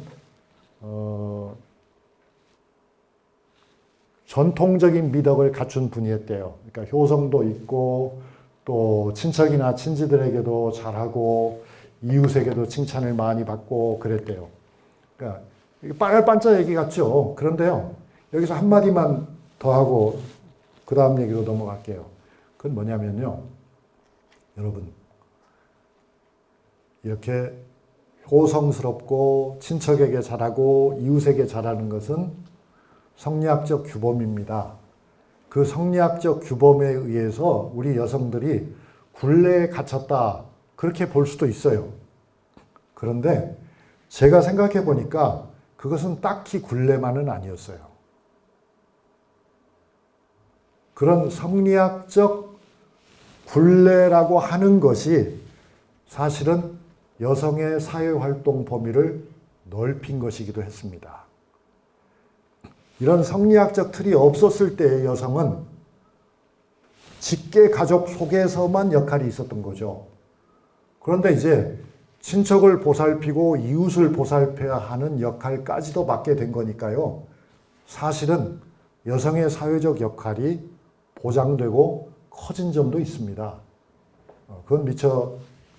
전통적인 미덕을 갖춘 분이었대요. 그러니까 효성도 있고 또 친척이나 친지들에게도 잘하고 이웃에게도 칭찬을 많이 받고 그랬대요. 그러니까 이게 빨간반짝 얘기 같죠. 그런데요. 여기서 한마디만 더 하고 그 다음 얘기로 넘어갈게요. 그건 뭐냐면요. 여러분 이렇게 효성스럽고 친척에게 잘하고 이웃에게 잘하는 것은 성리학적 규범입니다. 그 성리학적 규범에 의해서 우리 여성들이 굴레에 갇혔다 그렇게 볼 수도 있어요. 그런데 제가 생각해 보니까 그것은 딱히 굴레만은 아니었어요. 그런 성리학적 굴레라고 하는 것이 사실은 여성의 사회활동 범위를 넓힌 것이기도 했습니다. 이런 성리학적 틀이 없었을 때의 여성은 직계 가족 속에서만 역할이 있었던 거죠. 그런데 이제 친척을 보살피고 이웃을 보살펴야 하는 역할까지도 맡게 된 거니까요. 사실은 여성의 사회적 역할이 보장되고 커진 점도 있습니다. 그건 미처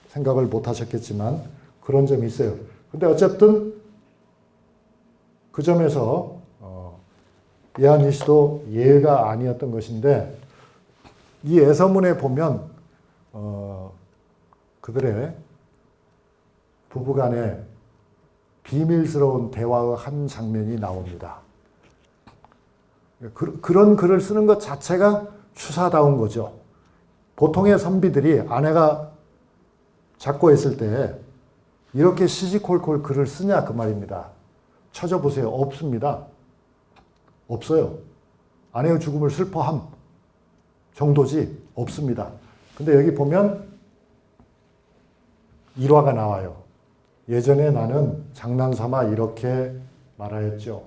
생각을 못 하셨겠지만 그런 점이 있어요. 근데 어쨌든 그 점에서 예한이 씨도 예가 아니었던 것인데 이 애서문에 보면 그들의 부부간의 비밀스러운 대화의 한 장면이 나옵니다. 그런 글을 쓰는 것 자체가 추사다운 거죠. 보통의 선비들이 아내가 작고했을 때 이렇게 시시콜콜 글을 쓰냐 그 말입니다. 찾아보세요. 없습니다. 없어요. 아내의 죽음을 슬퍼함 정도지 없습니다. 근데 여기 보면 일화가 나와요. 예전에 나는 장난삼아 이렇게 말하였죠.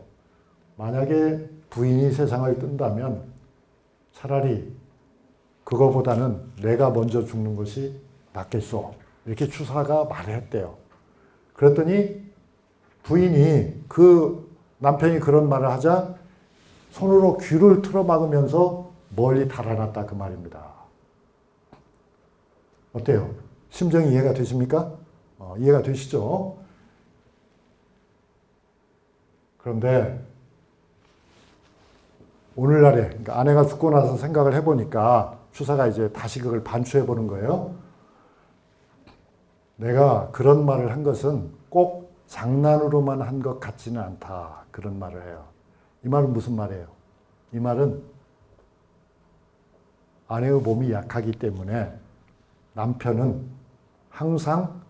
만약에 부인이 세상을 뜬다면 차라리 그거보다는 내가 먼저 죽는 것이 낫겠소. 이렇게 추사가 말했대요. 그랬더니 부인이 그 남편이 그런 말을 하자 손으로 귀를 틀어막으면서 멀리 달아났다 그 말입니다. 어때요? 심정이 이해가 되십니까? 이해가 되시죠? 그런데 오늘날에 그러니까 아내가 죽고 나서 생각을 해보니까 추사가 이제 다시 그걸 반추해 보는 거예요. 내가 그런 말을 한 것은 꼭 장난으로만 한 것 같지는 않다. 그런 말을 해요. 이 말은 무슨 말이에요? 이 말은 아내의 몸이 약하기 때문에 남편은 항상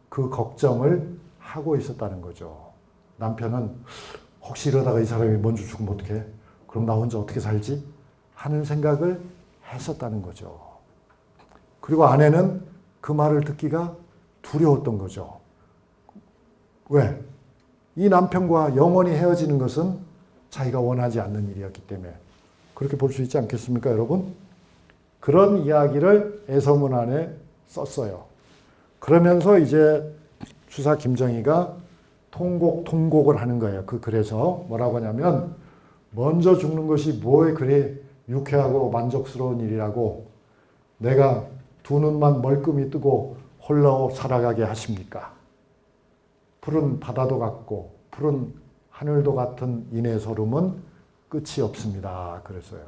그 걱정을 하고 있었다는 거죠. 남편은 혹시 이러다가 이 사람이 먼저 죽으면 어떡해? 그럼 나 혼자 어떻게 살지? 하는 생각을 했었다는 거죠. 그리고 아내는 그 말을 듣기가 두려웠던 거죠. 왜? 이 남편과 영원히 헤어지는 것은 자기가 원하지 않는 일이었기 때문에. 그렇게 볼 수 있지 않겠습니까, 여러분? 그런 이야기를 애서문 안에 썼어요. 그러면서 이제 추사 김정희가 통곡을 하는 거예요. 그 글에서 뭐라고 하냐면 먼저 죽는 것이 뭐에 그리 유쾌하고 만족스러운 일이라고 내가 두 눈만 멀끔히 뜨고 홀로 살아가게 하십니까? 푸른 바다도 같고 푸른 하늘도 같은 인의 소름은 끝이 없습니다. 그랬어요.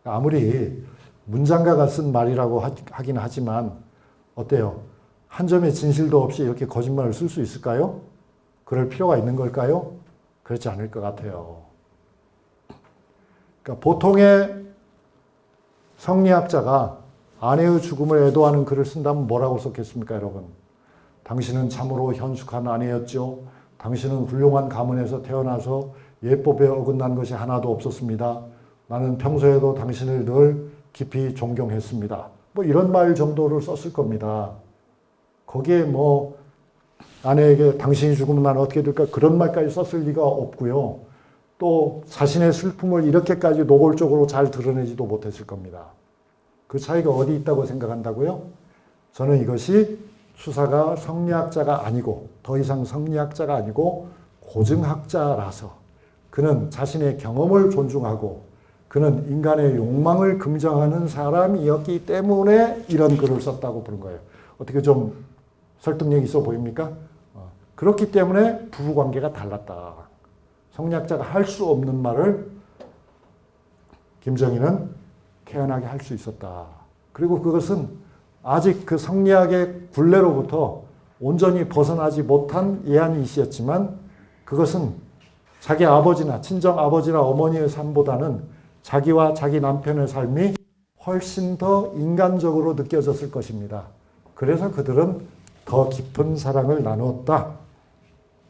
아무리 문장가가 쓴 말이라고 하긴 하지만 어때요? 한 점의 진실도 없이 이렇게 거짓말을 쓸 수 있을까요? 그럴 필요가 있는 걸까요? 그렇지 않을 것 같아요. 그러니까 보통의 성리학자가 아내의 죽음을 애도하는 글을 쓴다면 뭐라고 썼겠습니까, 여러분? 당신은 참으로 현숙한 아내였죠. 당신은 훌륭한 가문에서 태어나서 예법에 어긋난 것이 하나도 없었습니다. 나는 평소에도 당신을 늘 깊이 존경했습니다. 뭐 이런 말 정도를 썼을 겁니다. 거기에 뭐 아내에게 당신이 죽으면 난 어떻게 될까 그런 말까지 썼을 리가 없고요. 또 자신의 슬픔을 이렇게까지 노골적으로 잘 드러내지도 못했을 겁니다. 그 차이가 어디 있다고 생각한다고요? 저는 이것이 추사가 성리학자가 아니고 더 이상 성리학자가 아니고 고증학자라서 그는 자신의 경험을 존중하고 그는 인간의 욕망을 긍정하는 사람이었기 때문에 이런 글을 썼다고 보는 거예요. 어떻게 좀 설득력 있어 보입니까? 그렇기 때문에 부부관계가 달랐다. 성리학자가 할 수 없는 말을 김정희는 태연하게 할 수 있었다. 그리고 그것은 아직 그 성리학의 굴레로부터 온전히 벗어나지 못한 예한이시였지만 그것은 자기 아버지나 친정 아버지나 어머니의 삶보다는 자기와 자기 남편의 삶이 훨씬 더 인간적으로 느껴졌을 것입니다. 그래서 그들은 더 깊은 사랑을 나누었다.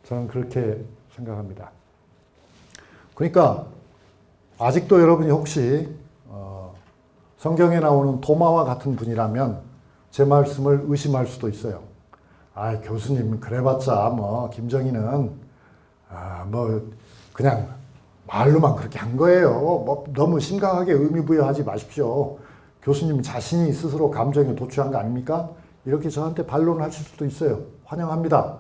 저는 그렇게 생각합니다. 그러니까 아직도 여러분이 혹시 성경에 나오는 도마와 같은 분이라면 제 말씀을 의심할 수도 있어요. 아, 교수님 그래봤자 뭐 김정희는 뭐 그냥 말로만 그렇게 한 거예요. 뭐 너무 심각하게 의미부여하지 마십시오. 교수님 자신이 스스로 감정에 도취한 거 아닙니까? 이렇게 저한테 반론을 하실 수도 있어요. 환영합니다.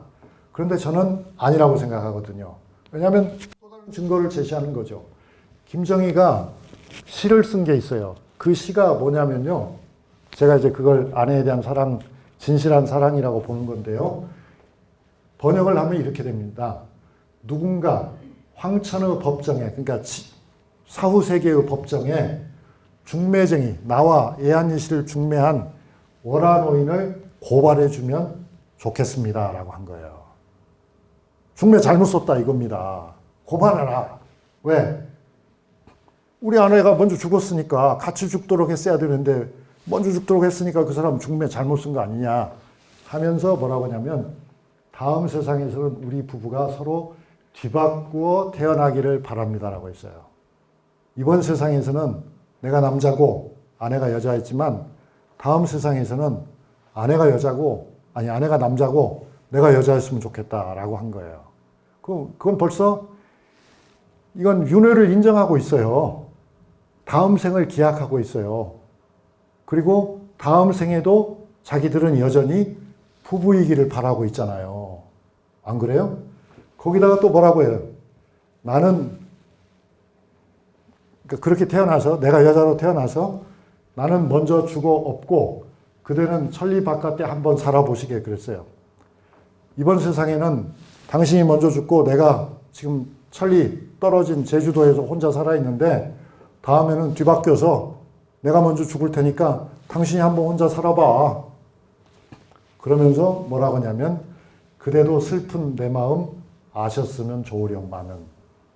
그런데 저는 아니라고 생각하거든요. 왜냐하면 또 다른 증거를 제시하는 거죠. 김정희가 시를 쓴 게 있어요. 그 시가 뭐냐면요. 제가 이제 그걸 아내에 대한 사랑, 진실한 사랑이라고 보는 건데요. 번역을 하면 이렇게 됩니다. 누군가 황천의 법정에, 그러니까 사후세계의 법정에 중매쟁이, 나와 예한이 씨를 중매한 월화노인을 고발해주면 좋겠습니다. 라고 한 거예요. 중매 잘못 썼다 이겁니다. 고발하라. 왜? 우리 아내가 먼저 죽었으니까 같이 죽도록 했어야 되는데 먼저 죽도록 했으니까 그 사람 중매 잘못 쓴 거 아니냐 하면서 뭐라고 하냐면 다음 세상에서는 우리 부부가 서로 뒤바꾸어 태어나기를 바랍니다라고 했어요. 이번 세상에서는 내가 남자고 아내가 여자였지만 다음 세상에서는 아내가 남자고 내가 여자였으면 좋겠다라고 한 거예요. 그건 벌써 이건 윤회를 인정하고 있어요. 다음 생을 기약하고 있어요. 그리고 다음 생에도 자기들은 여전히 부부이기를 바라고 있잖아요. 안 그래요? 거기다가 또 뭐라고 해요? 나는 그렇게 태어나서 내가 여자로 태어나서 나는 먼저 죽어 없고 그대는 천리 바깥에 한번 살아보시게 그랬어요. 이번 세상에는 당신이 먼저 죽고 내가 지금 천리 떨어진 제주도에서 혼자 살아있는데 다음에는 뒤바뀌어서 내가 먼저 죽을 테니까 당신이 한번 혼자 살아봐. 그러면서 뭐라고 하냐면 그대도 슬픈 내 마음 아셨으면 좋으련마는.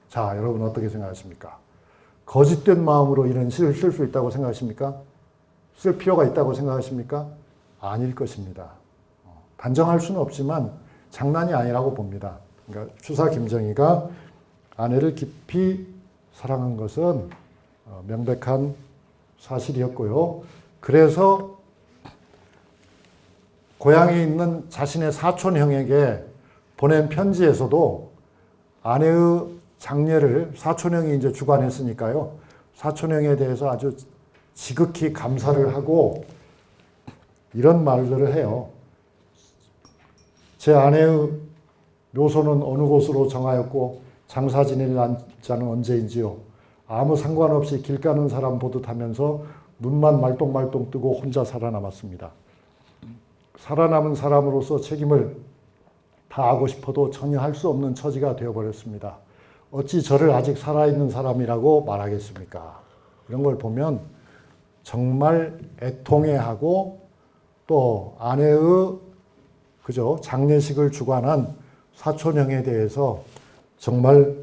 자, 여러분 어떻게 생각하십니까? 거짓된 마음으로 이런 시를 쓸 수 있다고 생각하십니까? 쓸 필요가 있다고 생각하십니까? 아닐 것입니다. 단정할 수는 없지만 장난이 아니라고 봅니다. 그러니까 추사 김정희가 아내를 깊이 사랑한 것은 명백한 사실이었고요. 그래서 고향에 있는 자신의 사촌형에게 보낸 편지에서도 아내의 장례를 사촌형이 이제 주관했으니까요. 사촌형에 대해서 아주 지극히 감사를 하고 이런 말들을 해요. 제 아내의 묘소는 어느 곳으로 정하였고 장사 지낼 날짜는 언제인지요. 아무 상관없이 길 가는 사람 보듯 하면서 눈만 말똥말똥 뜨고 혼자 살아남았습니다. 살아남은 사람으로서 책임을 다하고 싶어도 전혀 할 수 없는 처지가 되어버렸습니다. 어찌 저를 아직 살아있는 사람이라고 말하겠습니까? 이런 걸 보면 정말 애통해하고 또 아내의 장례식을 주관한 사촌형에 대해서 정말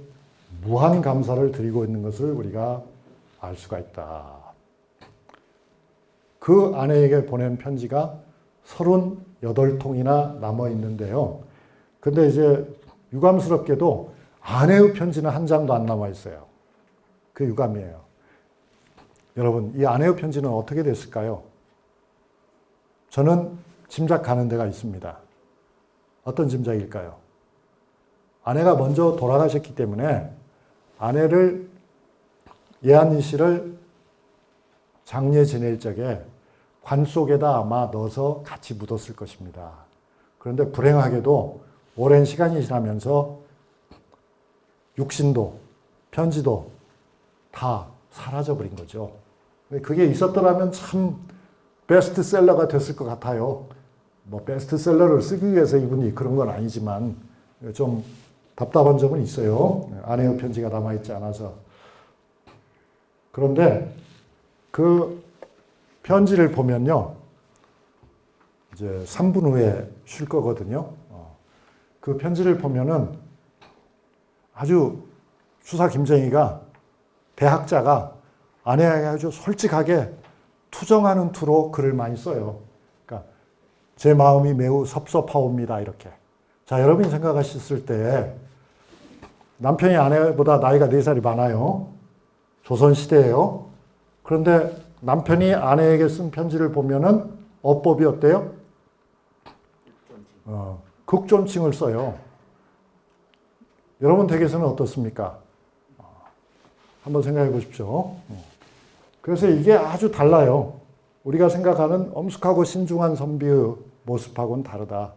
무한 감사를 드리고 있는 것을 우리가 알 수가 있다. 그 아내에게 보낸 편지가 38통이나 남아 있는데요. 근데 이제 유감스럽게도 아내의 편지는 한 장도 안 남아 있어요. 그 유감이에요. 여러분, 이 아내의 편지는 어떻게 됐을까요? 저는 짐작가는 데가 있습니다. 어떤 짐작일까요? 아내가 먼저 돌아가셨기 때문에 아내를 예한이 씨를 장례 지낼 적에 관 속에다 아마 넣어서 같이 묻었을 것입니다. 그런데 불행하게도 오랜 시간이 지나면서 육신도 편지도 다 사라져버린 거죠. 그게 있었더라면 참 베스트셀러가 됐을 것 같아요. 뭐 베스트셀러를 쓰기 위해서 이분이 그런 건 아니지만 좀 답답한 점은 있어요. 아내의 편지가 남아있지 않아서. 그런데 그 편지를 보면요. 이제 3분 후에 쉴 거거든요. 그 편지를 보면은 아주 추사 김정희가 대학자가 아내에게 아주 솔직하게 투정하는 투로 글을 많이 써요. 그러니까 제 마음이 매우 섭섭하옵니다. 이렇게. 자, 여러분이 생각하셨을 때 남편이 아내보다 나이가 4살이 많아요. 조선시대예요. 그런데 남편이 아내에게 쓴 편지를 보면은 어법이 어때요? 극존칭을 써요. 여러분 댁에서는 어떻습니까? 한번 생각해 보십시오. 그래서 이게 아주 달라요. 우리가 생각하는 엄숙하고 신중한 선비의 모습하고는 다르다.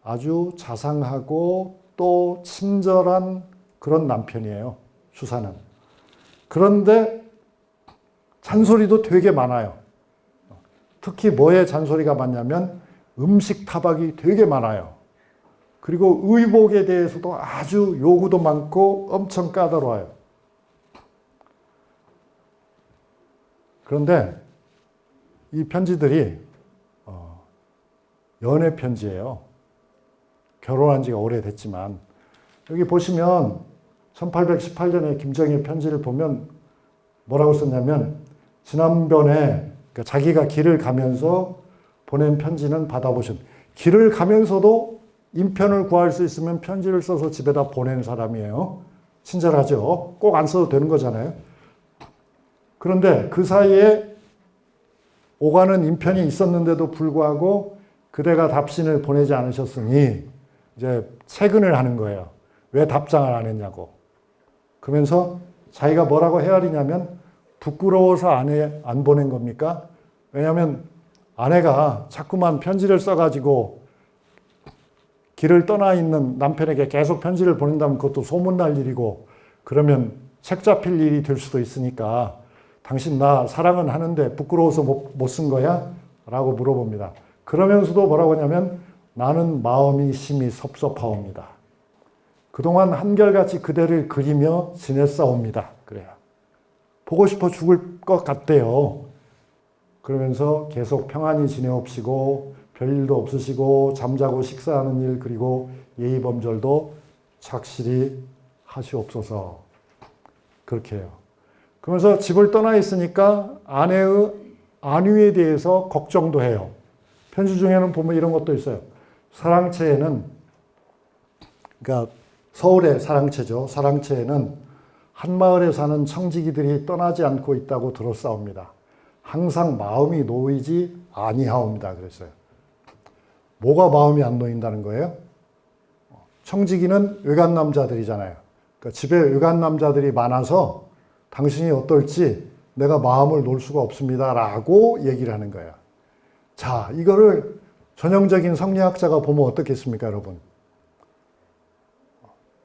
아주 자상하고 또 친절한 그런 남편이에요. 추사는. 그런데 잔소리도 되게 많아요. 특히 뭐에 잔소리가 많냐면 음식 타박이 되게 많아요. 그리고 의복에 대해서도 아주 요구도 많고 엄청 까다로워요. 그런데 이 편지들이 연애 편지예요. 결혼한 지가 오래됐지만 여기 보시면 1818년에 김정희의 편지를 보면 뭐라고 썼냐면 지난번에 그러니까 자기가 길을 가면서 보낸 편지는 받아보신. 길을 가면서도 인편을 구할 수 있으면 편지를 써서 집에다 보내는 사람이에요. 친절하죠. 꼭 안 써도 되는 거잖아요. 그런데 그 사이에 오가는 인편이 있었는데도 불구하고 그대가 답신을 보내지 않으셨으니 이제 채근을 하는 거예요. 왜 답장을 안 했냐고. 그러면서 자기가 뭐라고 헤아리냐면 부끄러워서 아내 안 보낸 겁니까? 왜냐하면 아내가 자꾸만 편지를 써가지고 길을 떠나 있는 남편에게 계속 편지를 보낸다면 그것도 소문날 일이고 그러면 책 잡힐 일이 될 수도 있으니까 당신 나 사랑은 하는데 부끄러워서 못 쓴 거야? 라고 물어봅니다. 그러면서도 뭐라고 하냐면 나는 마음이 심히 섭섭하옵니다. 그동안 한결같이 그대를 그리며 지냈사옵니다. 그래요. 보고 싶어 죽을 것 같대요. 그러면서 계속 평안히 지내옵시고 별일도 없으시고 잠자고 식사하는 일 그리고 예의범절도 착실히 하시옵소서. 그렇게 해요. 그러면서 집을 떠나 있으니까 아내의 안위에 대해서 걱정도 해요. 편지 중에는 보면 이런 것도 있어요. 사랑채에는 그러니까 서울의 사랑채죠. 사랑채에는 한마을에 사는 청지기들이 떠나지 않고 있다고 들었사옵니다. 항상 마음이 놓이지 아니하옵니다. 그랬어요. 뭐가 마음이 안 놓인다는 거예요? 청지기는 외간 남자들이잖아요. 그러니까 집에 외간 남자들이 많아서 당신이 어떨지 내가 마음을 놓을 수가 없습니다. 라고 얘기를 하는 거예요. 자, 이거를 전형적인 성리학자가 보면 어떻겠습니까, 여러분?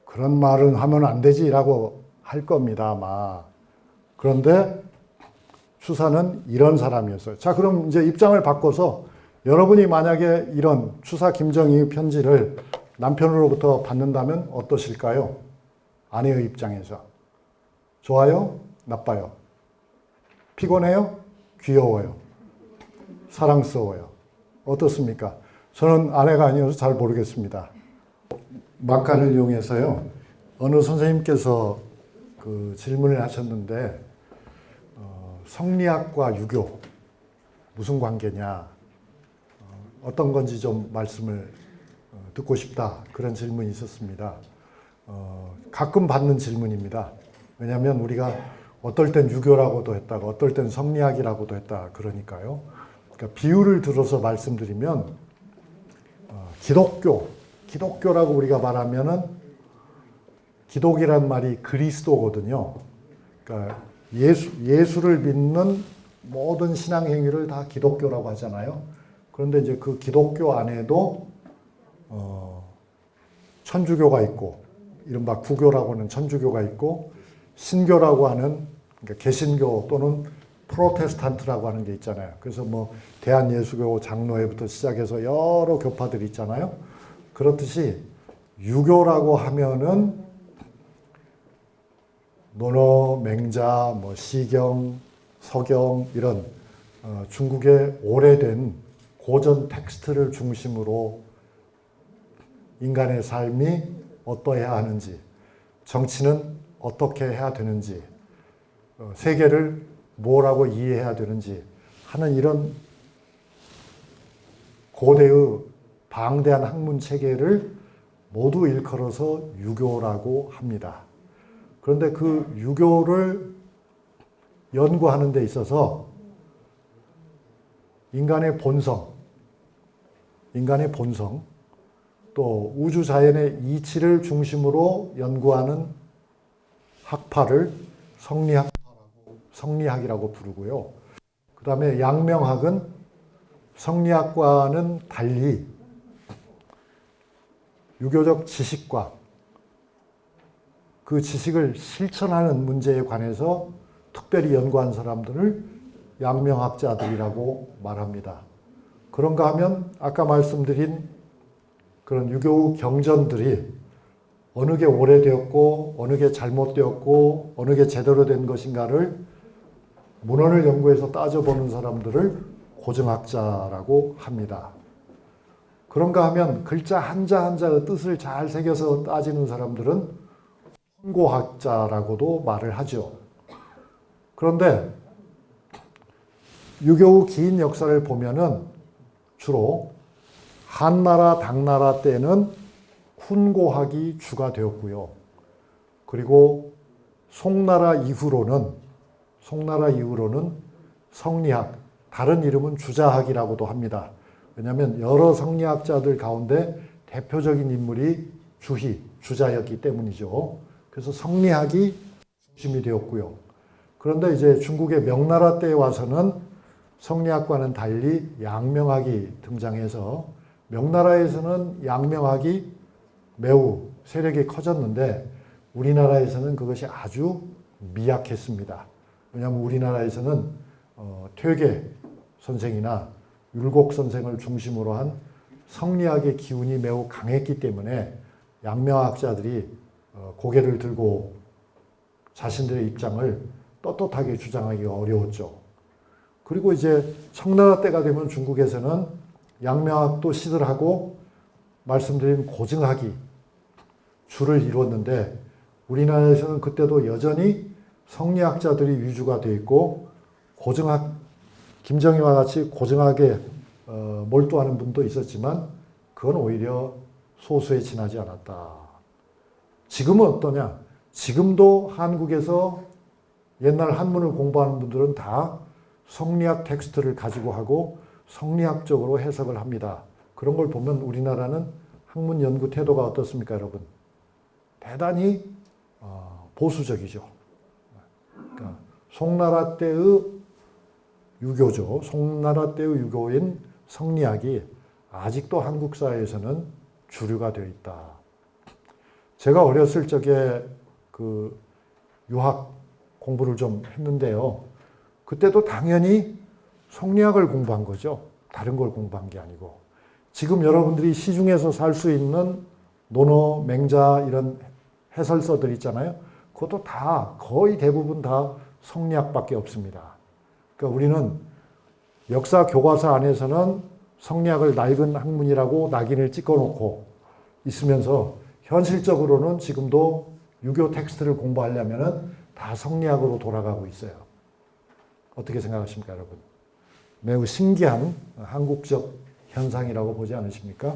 그런 말은 하면 안 되지 라고 할 겁니다, 아마. 그런데 추사는 이런 사람이었어요. 자, 그럼 이제 입장을 바꿔서 여러분이 만약에 이런 추사 김정희 편지를 남편으로부터 받는다면 어떠실까요? 아내의 입장에서. 좋아요? 나빠요? 피곤해요? 귀여워요? 사랑스러워요? 어떻습니까? 저는 아내가 아니어서 잘 모르겠습니다. 막간을 이용해서요. 어느 선생님께서 그 질문을 하셨는데 성리학과 유교 무슨 관계냐 어떤 건지 좀 말씀을 듣고 싶다 그런 질문이 있었습니다. 가끔 받는 질문입니다. 왜냐하면 우리가 어떨 땐 유교라고도 했다가 어떨 땐 성리학이라고도 했다 그러니까요. 그러니까 비유를 들어서 말씀드리면 기독교라고 우리가 말하면은 기독이란 말이 그리스도거든요. 그러니까 예수를 믿는 모든 신앙 행위를 다 기독교라고 하잖아요. 그런데 이제 그 기독교 안에도 천주교가 있고 이른바 구교라고 하는 천주교가 있고 신교라고 하는 그러니까 개신교 또는 프로테스탄트라고 하는 게 있잖아요. 그래서 뭐 대한예수교 장로회부터 시작해서 여러 교파들이 있잖아요. 그렇듯이 유교라고 하면은 논어, 맹자, 뭐 시경, 서경 이런 중국의 오래된 고전 텍스트를 중심으로 인간의 삶이 어떠해야 하는지, 정치는 어떻게 해야 되는지, 세계를 뭐라고 이해해야 되는지 하는 이런 고대의 방대한 학문 체계를 모두 일컬어서 유교라고 합니다. 그런데 그 유교를 연구하는 데 있어서 인간의 본성, 또 우주 자연의 이치를 중심으로 연구하는 학파를 성리학이라고 부르고요. 그 다음에 양명학은 성리학과는 달리 유교적 지식과 그 지식을 실천하는 문제에 관해서 특별히 연구한 사람들을 양명학자들이라고 말합니다. 그런가 하면 아까 말씀드린 그런 유교 경전들이 어느 게 오래되었고 어느 게 잘못되었고 어느 게 제대로 된 것인가를 문헌을 연구해서 따져보는 사람들을 고증학자라고 합니다. 그런가 하면 글자 한자 한자의 뜻을 잘 새겨서 따지는 사람들은 혼고학자라고도 말을 하죠. 그런데 유교의 긴 역사를 보면은 주로 한나라, 당나라 때는 훈고학이 주가 되었고요. 그리고 송나라 이후로는 성리학, 다른 이름은 주자학이라고도 합니다. 왜냐하면 여러 성리학자들 가운데 대표적인 인물이 주자였기 때문이죠. 그래서 성리학이 중심이 되었고요. 그런데 이제 중국의 명나라 때에 와서는 성리학과는 달리 양명학이 등장해서 명나라에서는 양명학이 매우 세력이 커졌는데 우리나라에서는 그것이 아주 미약했습니다. 왜냐하면 우리나라에서는 퇴계 선생이나 율곡 선생을 중심으로 한 성리학의 기운이 매우 강했기 때문에 양명학자들이 고개를 들고 자신들의 입장을 떳떳하게 주장하기가 어려웠죠. 그리고 이제 청나라 때가 되면 중국에서는 양명학도 시들하고 말씀드린 고증학이 주를 이루었는데 우리나라에서는 그때도 여전히 성리학자들이 위주가 되어 있고 고증학, 김정희와 같이 고증학에 몰두하는 분도 있었지만 그건 오히려 소수에 지나지 않았다. 지금은 어떠냐? 지금도 한국에서 옛날 한문을 공부하는 분들은 다 성리학 텍스트를 가지고 하고 성리학적으로 해석을 합니다. 그런 걸 보면 우리나라는 학문 연구 태도가 어떻습니까, 여러분? 대단히 보수적이죠. 그러니까 송나라 때의 유교죠. 송나라 때의 유교인 성리학이 아직도 한국 사회에서는 주류가 되어 있다. 제가 어렸을 적에 그 유학 공부를 좀 했는데요. 그때도 당연히 성리학을 공부한 거죠. 다른 걸 공부한 게 아니고. 지금 여러분들이 시중에서 살 수 있는 논어, 맹자 이런 해설서들 있잖아요. 그것도 다 거의 대부분 다 성리학밖에 없습니다. 그러니까 우리는 역사 교과서 안에서는 성리학을 낡은 학문이라고 낙인을 찍어놓고 있으면서 현실적으로는 지금도 유교 텍스트를 공부하려면 다 성리학으로 돌아가고 있어요. 어떻게 생각하십니까, 여러분? 매우 신기한 한국적 현상이라고 보지 않으십니까?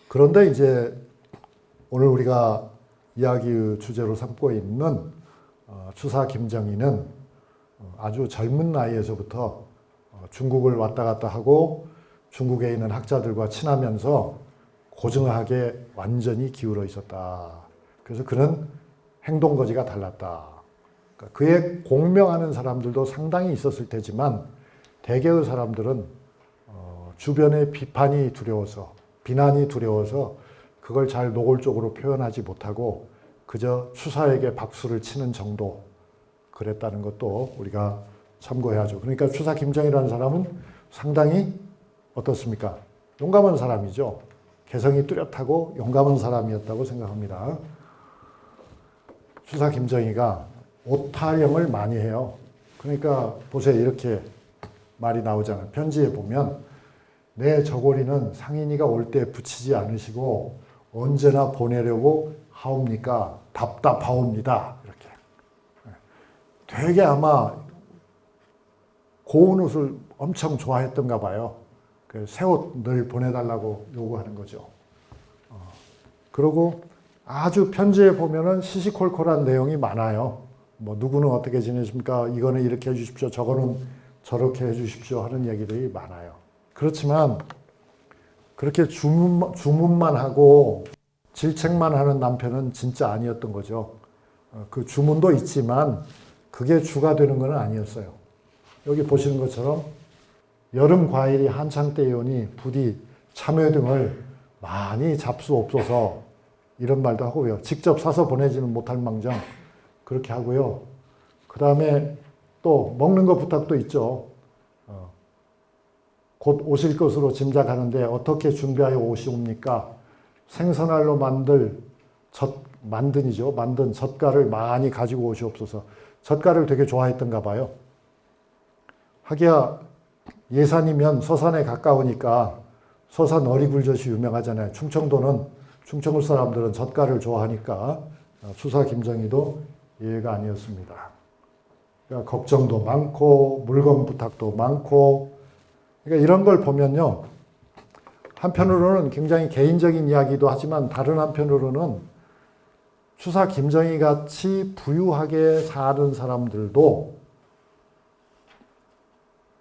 그런데 이제 오늘 우리가 이야기 주제로 삼고 있는 추사 김정희는 아주 젊은 나이에서부터 중국을 왔다 갔다 하고 중국에 있는 학자들과 친하면서 고증학에 완전히 기울어 있었다. 그래서 그는 행동거지가 달랐다. 그러니까 그의 공명하는 사람들도 상당히 있었을 테지만 대개의 사람들은 주변의 비판이 두려워서 비난이 두려워서 그걸 잘 노골적으로 표현하지 못하고 그저 추사에게 박수를 치는 정도 그랬다는 것도 우리가 참고해야죠. 그러니까 추사 김정희라는 사람은 상당히 어떻습니까? 용감한 사람이죠. 개성이 뚜렷하고 용감한 사람이었다고 생각합니다. 추사 김정희가 오타령을 많이 해요. 그러니까 보세요. 이렇게 말이 나오잖아요. 편지에 보면 내 저고리는 상인이가 올 때 붙이지 않으시고 언제나 보내려고 하옵니까? 답답하옵니다. 이렇게. 되게 아마 고운 옷을 엄청 좋아했던가 봐요. 새 옷 늘 보내달라고 요구하는 거죠. 그리고 아주 편지에 보면은 시시콜콜한 내용이 많아요. 뭐 누구는 어떻게 지내십니까? 이거는 이렇게 해주십시오. 저거는 저렇게 해주십시오. 하는 얘기들이 많아요. 그렇지만 그렇게 주문만 하고 질책만 하는 남편은 진짜 아니었던 거죠. 그 주문도 있지만 그게 주가 되는 건 아니었어요. 여기 보시는 것처럼 여름 과일이 한창 때이오니 부디 참외 등을 많이 잡수옵소서 이런 말도 하고요. 직접 사서 보내지는 못할 망정 그렇게 하고요. 그 다음에 또 먹는 것 부탁도 있죠. 곧 오실 것으로 짐작하는데 어떻게 준비하여 오시옵니까? 생선알로 만든 젓갈을 많이 가지고 오시옵소서. 젓갈을 되게 좋아했던가 봐요. 하기야 예산이면 서산에 가까우니까 서산 어리굴젓이 유명하잖아요. 충청도 사람들은 젓갈을 좋아하니까 추사 김정희도 예외가 아니었습니다. 그러니까 걱정도 많고 물건 부탁도 많고 그러니까 이런 걸 보면요. 한편으로는 굉장히 개인적인 이야기도 하지만 다른 한편으로는 추사 김정희 같이 부유하게 사는 사람들도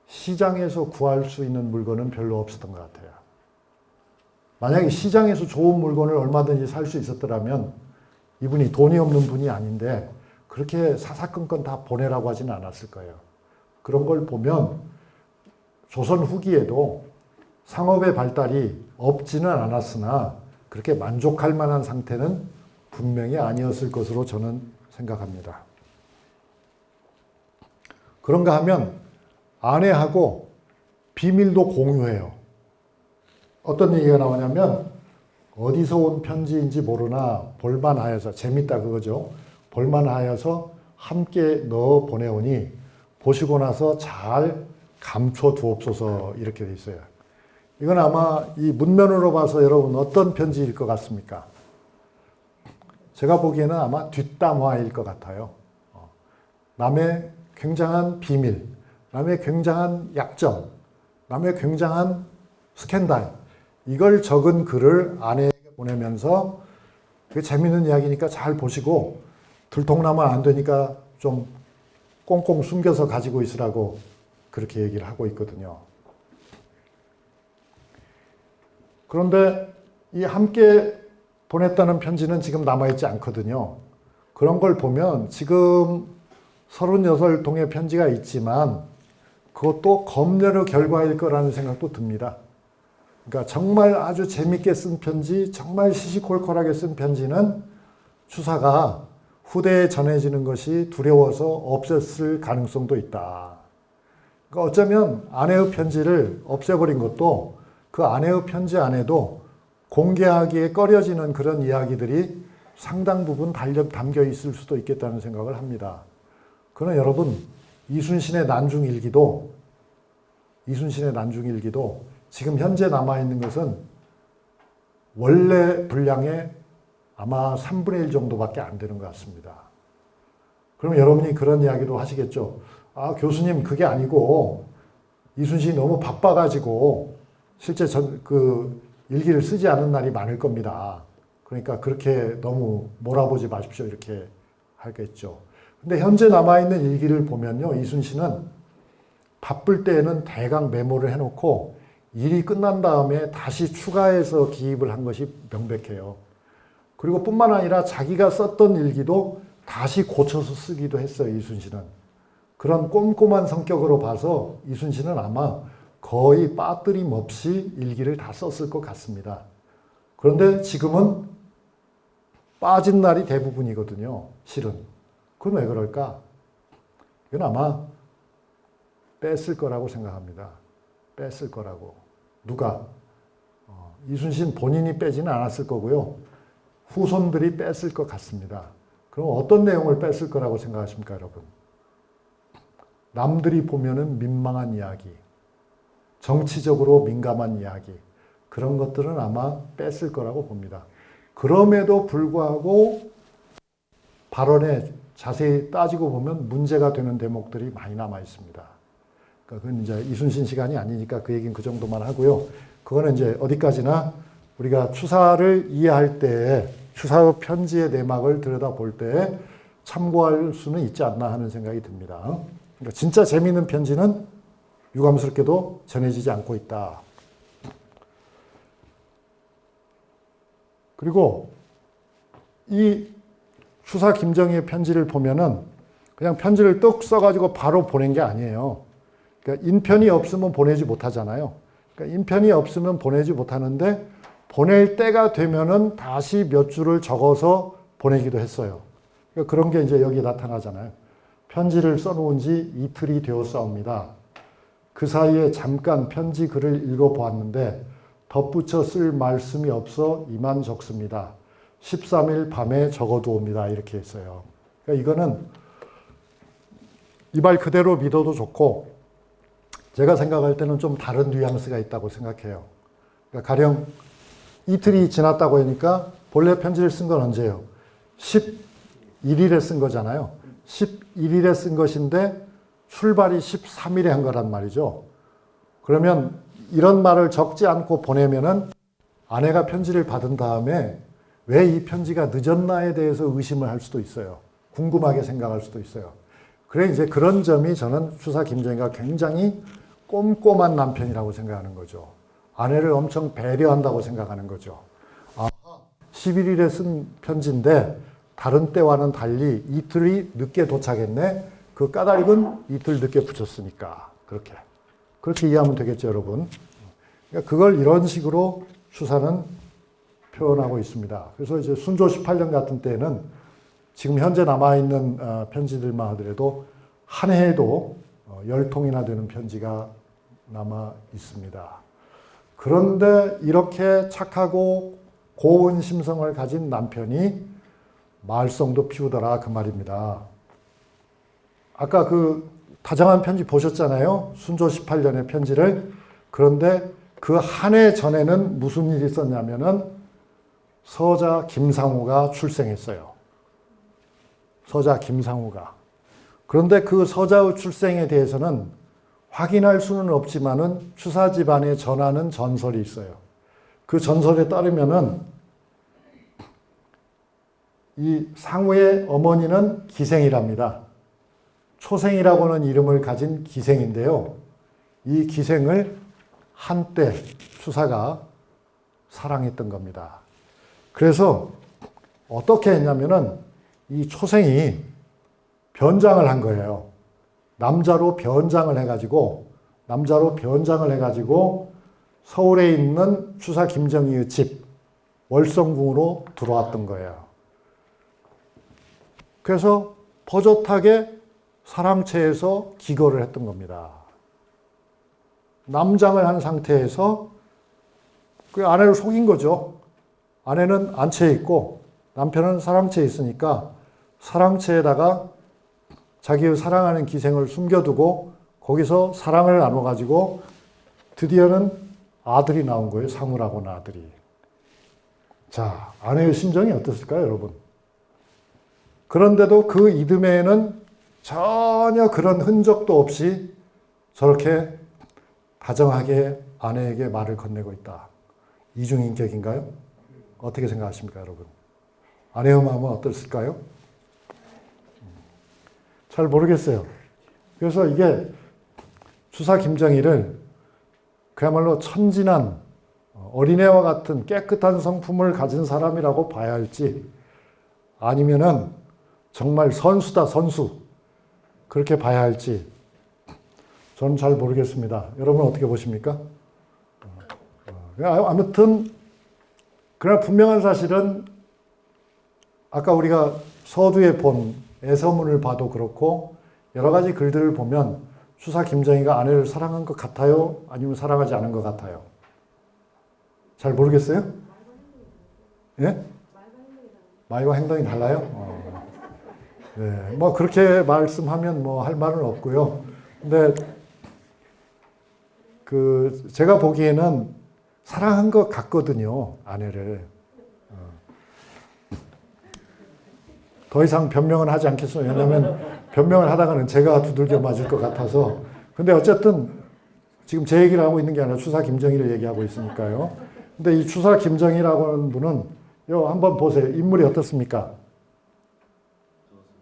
시장에서 구할 수 있는 물건은 별로 없었던 것 같아요. 만약에 시장에서 좋은 물건을 얼마든지 살 수 있었더라면 이분이 돈이 없는 분이 아닌데 그렇게 사사건건 다 보내라고 하지는 않았을 거예요. 그런 걸 보면 조선 후기에도 상업의 발달이 없지는 않았으나 그렇게 만족할 만한 상태는 분명히 아니었을 것으로 저는 생각합니다. 그런가 하면 아내하고 비밀도 공유해요. 어떤 얘기가 나오냐면 어디서 온 편지인지 모르나 볼만하여서, 재밌다 그거죠. 볼만하여서 함께 넣어 보내오니 보시고 나서 잘 감춰 두옵소서, 이렇게 돼 있어요. 이건 아마 이 문면으로 봐서 여러분 어떤 편지일 것 같습니까? 제가 보기에는 아마 뒷담화일 것 같아요. 남의 굉장한 비밀, 남의 굉장한 약점, 남의 굉장한 스캔들, 이걸 적은 글을 아내에게 보내면서 그게 재밌는 이야기니까 잘 보시고 들통나면 안 되니까 좀 꽁꽁 숨겨서 가지고 있으라고 그렇게 얘기를 하고 있거든요. 그런데 이 함께 보냈다는 편지는 지금 남아있지 않거든요. 그런 걸 보면 지금 38통의 편지가 있지만 그것도 검열의 결과일 거라는 생각도 듭니다. 그러니까 정말 아주 재밌게 쓴 편지, 정말 시시콜콜하게 쓴 편지는 추사가 후대에 전해지는 것이 두려워서 없앴을 가능성도 있다. 그러니까 어쩌면 아내의 편지를 없애버린 것도 그 아내의 편지 안에도 공개하기에 꺼려지는 그런 이야기들이 상당 부분 담겨 있을 수도 있겠다는 생각을 합니다. 그러나 여러분, 이순신의 난중일기도 지금 현재 남아있는 것은 원래 분량의 아마 3분의 1 정도밖에 안 되는 것 같습니다. 그럼 여러분이 그런 이야기도 하시겠죠. 아, 교수님, 그게 아니고 이순신이 너무 바빠가지고 실제 그 일기를 쓰지 않은 날이 많을 겁니다. 그러니까 그렇게 너무 몰아보지 마십시오, 이렇게 하겠죠. 근데 현재 남아있는 일기를 보면요, 이순신은 바쁠 때에는 대강 메모를 해놓고 일이 끝난 다음에 다시 추가해서 기입을 한 것이 명백해요. 그리고 뿐만 아니라 자기가 썼던 일기도 다시 고쳐서 쓰기도 했어요, 이순신은. 그런 꼼꼼한 성격으로 봐서 이순신은 아마 거의 빠뜨림 없이 일기를 다 썼을 것 같습니다. 그런데 지금은 빠진 날이 대부분이거든요, 실은. 그건 왜 그럴까? 이건 아마 뺐을 거라고 생각합니다. 뺐을 거라고. 누가? 이순신 본인이 빼지는 않았을 거고요. 후손들이 뺐을 것 같습니다. 그럼 어떤 내용을 뺐을 거라고 생각하십니까, 여러분? 남들이 보면은 민망한 이야기, 정치적으로 민감한 이야기, 그런 것들은 아마 뺐을 거라고 봅니다. 그럼에도 불구하고 발언에 자세히 따지고 보면 문제가 되는 대목들이 많이 남아 있습니다. 그러니까 그건 이제 이순신 시간이 아니니까 그 얘기는 그 정도만 하고요. 그거는 이제 어디까지나 우리가 추사를 이해할 때, 추사의 편지의 내막을 들여다볼 때 참고할 수는 있지 않나 하는 생각이 듭니다. 그러니까 진짜 재미있는 편지는 유감스럽게도 전해지지 않고 있다. 그리고 이 추사 김정희의 편지를 보면은 그냥 편지를 뚝 써가지고 바로 보낸 게 아니에요. 그러니까 인편이 없으면 보내지 못하잖아요. 그러니까 인편이 없으면 보내지 못하는데 보낼 때가 되면은 다시 몇 줄을 적어서 보내기도 했어요. 그러니까 그런 게 이제 여기 나타나잖아요. 편지를 써놓은 지 이틀이 되었사옵니다. 그 사이에 잠깐 편지 글을 읽어보았는데 덧붙여 쓸 말씀이 없어 이만 적습니다. 13일 밤에 적어두옵니다. 이렇게 했어요. 그러니까 이거는 이 말 그대로 믿어도 좋고 제가 생각할 때는 좀 다른 뉘앙스가 있다고 생각해요. 그러니까 가령 이틀이 지났다고 하니까 본래 편지를 쓴 건 언제예요? 11일에 쓴 거잖아요. 11일에 쓴 것인데 출발이 13일에 한 거란 말이죠. 그러면 이런 말을 적지 않고 보내면은 아내가 편지를 받은 다음에 왜 이 편지가 늦었나에 대해서 의심을 할 수도 있어요. 궁금하게 생각할 수도 있어요. 그래 이제 그런 점이 저는 추사 김정희가 굉장히 꼼꼼한 남편이라고 생각하는 거죠. 아내를 엄청 배려한다고 생각하는 거죠. 11일에 쓴 편지인데 다른 때와는 달리 이틀이 늦게 도착했네. 그 까닭은 이틀 늦게 붙였으니까. 그렇게 이해하면 되겠죠, 여러분. 그러니까 그걸 이런 식으로 추사는 표현하고 있습니다. 그래서 이제 순조 18년 같은 때는 지금 현재 남아있는 편지들만 하더라도 한 해에도 10통이나 되는 편지가 남아 있습니다. 그런데 이렇게 착하고 고운 심성을 가진 남편이 말썽도 피우더라 그 말입니다. 아까 그 다정한 편지 보셨잖아요. 순조 18년의 편지를. 그런데 그 한 해 전에는 무슨 일이 있었냐면은 서자 김상우가 출생했어요. 서자 김상우가. 그런데 그 서자의 출생에 대해서는 확인할 수는 없지만은 추사 집안에 전하는 전설이 있어요. 그 전설에 따르면은 이 상우의 어머니는 기생이랍니다. 초생이라고 하는 이름을 가진 기생인데요. 이 기생을 한때 추사가 사랑했던 겁니다. 그래서 어떻게 했냐면은 이 초생이 변장을 한 거예요. 남자로 변장을 해가지고 서울에 있는 추사 김정희의 집 월성궁으로 들어왔던 거예요. 그래서 버젓하게 사랑채에서 기거를 했던 겁니다. 남장을 한 상태에서 그 아내를 속인 거죠. 아내는 안채에 있고 남편은 사랑채에 있으니까 사랑채에다가 자기의 사랑하는 기생을 숨겨두고 거기서 사랑을 나눠가지고 드디어는 아들이 나온 거예요. 상우라고 하는 아들이. 자, 아내의 심정이 어땠을까요, 여러분? 그런데도 그 이듬해에는 전혀 그런 흔적도 없이 저렇게 다정하게 아내에게 말을 건네고 있다. 이중인격인가요? 어떻게 생각하십니까, 여러분? 아내의 마음은 어땠을까요? 잘 모르겠어요. 그래서 이게 추사 김정희를 그야말로 천진한 어린애와 같은 깨끗한 성품을 가진 사람이라고 봐야 할지 아니면은 정말 선수다, 선수. 그렇게 봐야 할지 저는 잘 모르겠습니다. 여러분 어떻게 보십니까? 아무튼 그러나 분명한 사실은 아까 우리가 서두에 본 애서문을 봐도 그렇고 여러 가지 글들을 보면 추사 김정희가 아내를 사랑한 것 같아요? 아니면 사랑하지 않은 것 같아요? 잘 모르겠어요? 예? 말과 행동이 달라요? 네, 뭐 그렇게 말씀하면 뭐 할 말은 없고요. 근데 그 제가 보기에는 사랑한 것 같거든요, 아내를. 더 이상 변명은 하지 않겠어요. 왜냐하면 변명을 하다가는 제가 두들겨 맞을 것 같아서. 근데 어쨌든 지금 제 얘기를 하고 있는 게 아니라 추사 김정희를 얘기하고 있으니까요. 근데 이 추사 김정희라고 하는 분은 요 한번 보세요. 인물이 어떻습니까?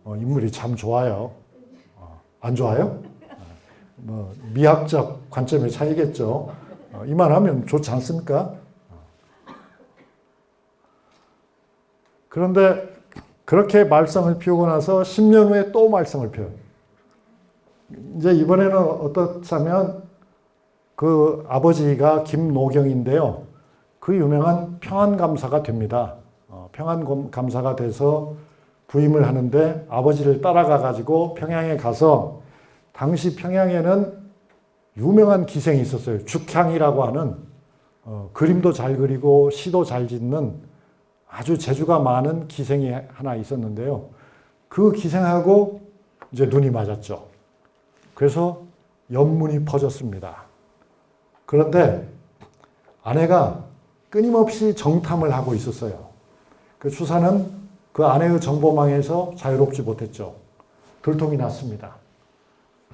인물이 참 좋아요. 안 좋아요? 뭐 미학적 관점의 차이겠죠. 이만하면 좋지 않습니까? 그런데 그렇게 말썽을 피우고 나서 10년 후에 또 말썽을 피워요. 이제 이번에는 어떻냐면 그 아버지가 김노경인데요. 그 유명한 평안감사가 됩니다. 평안감사가 돼서 부임을 하는데 아버지를 따라가 가지고 평양에 가서 당시 평양에는 유명한 기생이 있었어요. 죽향이라고 하는 그림도 잘 그리고 시도 잘 짓는 아주 재주가 많은 기생이 하나 있었는데요. 그 기생하고 이제 눈이 맞았죠. 그래서 연문이 퍼졌습니다. 그런데 아내가 끊임없이 정탐을 하고 있었어요. 그 추사는 그 아내의 정보망에서 자유롭지 못했죠. 들통이 났습니다.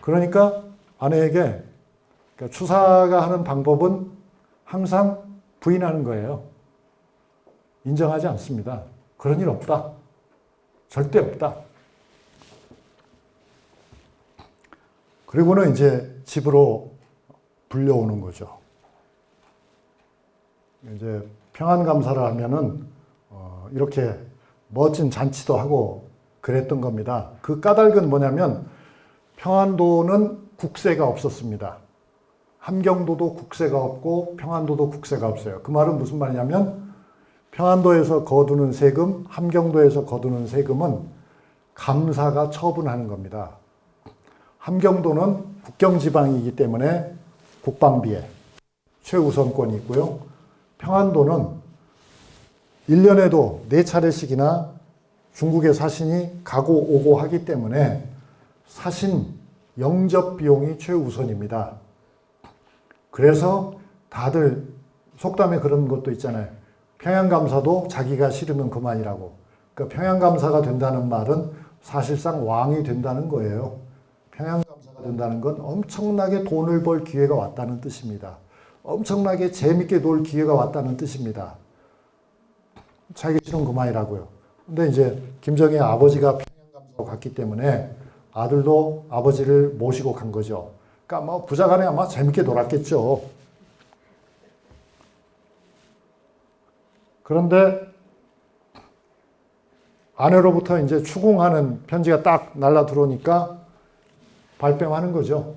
그러니까 아내에게 그러니까 추사가 하는 방법은 항상 부인하는 거예요. 인정하지 않습니다. 그런 일 없다. 절대 없다. 그리고는 이제 집으로 불려오는 거죠. 이제 평안감사를 하면은 이렇게 멋진 잔치도 하고 그랬던 겁니다. 그 까닭은 뭐냐면 평안도는 국세가 없었습니다. 함경도도 국세가 없고 평안도도 국세가 없어요. 그 말은 무슨 말이냐면 평안도에서 거두는 세금, 함경도에서 거두는 세금은 감사가 처분하는 겁니다. 함경도는 국경지방이기 때문에 국방비에 최우선권이 있고요. 평안도는 1년에도 4차례씩이나 중국의 사신이 가고 오고 하기 때문에 사신 영접 비용이 최우선입니다. 그래서 다들 속담에 그런 것도 있잖아요. 평양감사도 자기가 싫으면 그만이라고. 그러니까 평양감사가 된다는 말은 사실상 왕이 된다는 거예요. 평양감사가 된다는 건 엄청나게 돈을 벌 기회가 왔다는 뜻입니다. 엄청나게 재밌게 놀 기회가 왔다는 뜻입니다. 자기 싫으면 그만이라고요. 근데 이제 김정희의 아버지가 평양감사로 갔기 때문에 아들도 아버지를 모시고 간 거죠. 그러니까 뭐 부자간에 아마 재밌게 놀았겠죠. 그런데 아내로부터 이제 추궁하는 편지가 딱 날라 들어오니까 발뺌하는 거죠.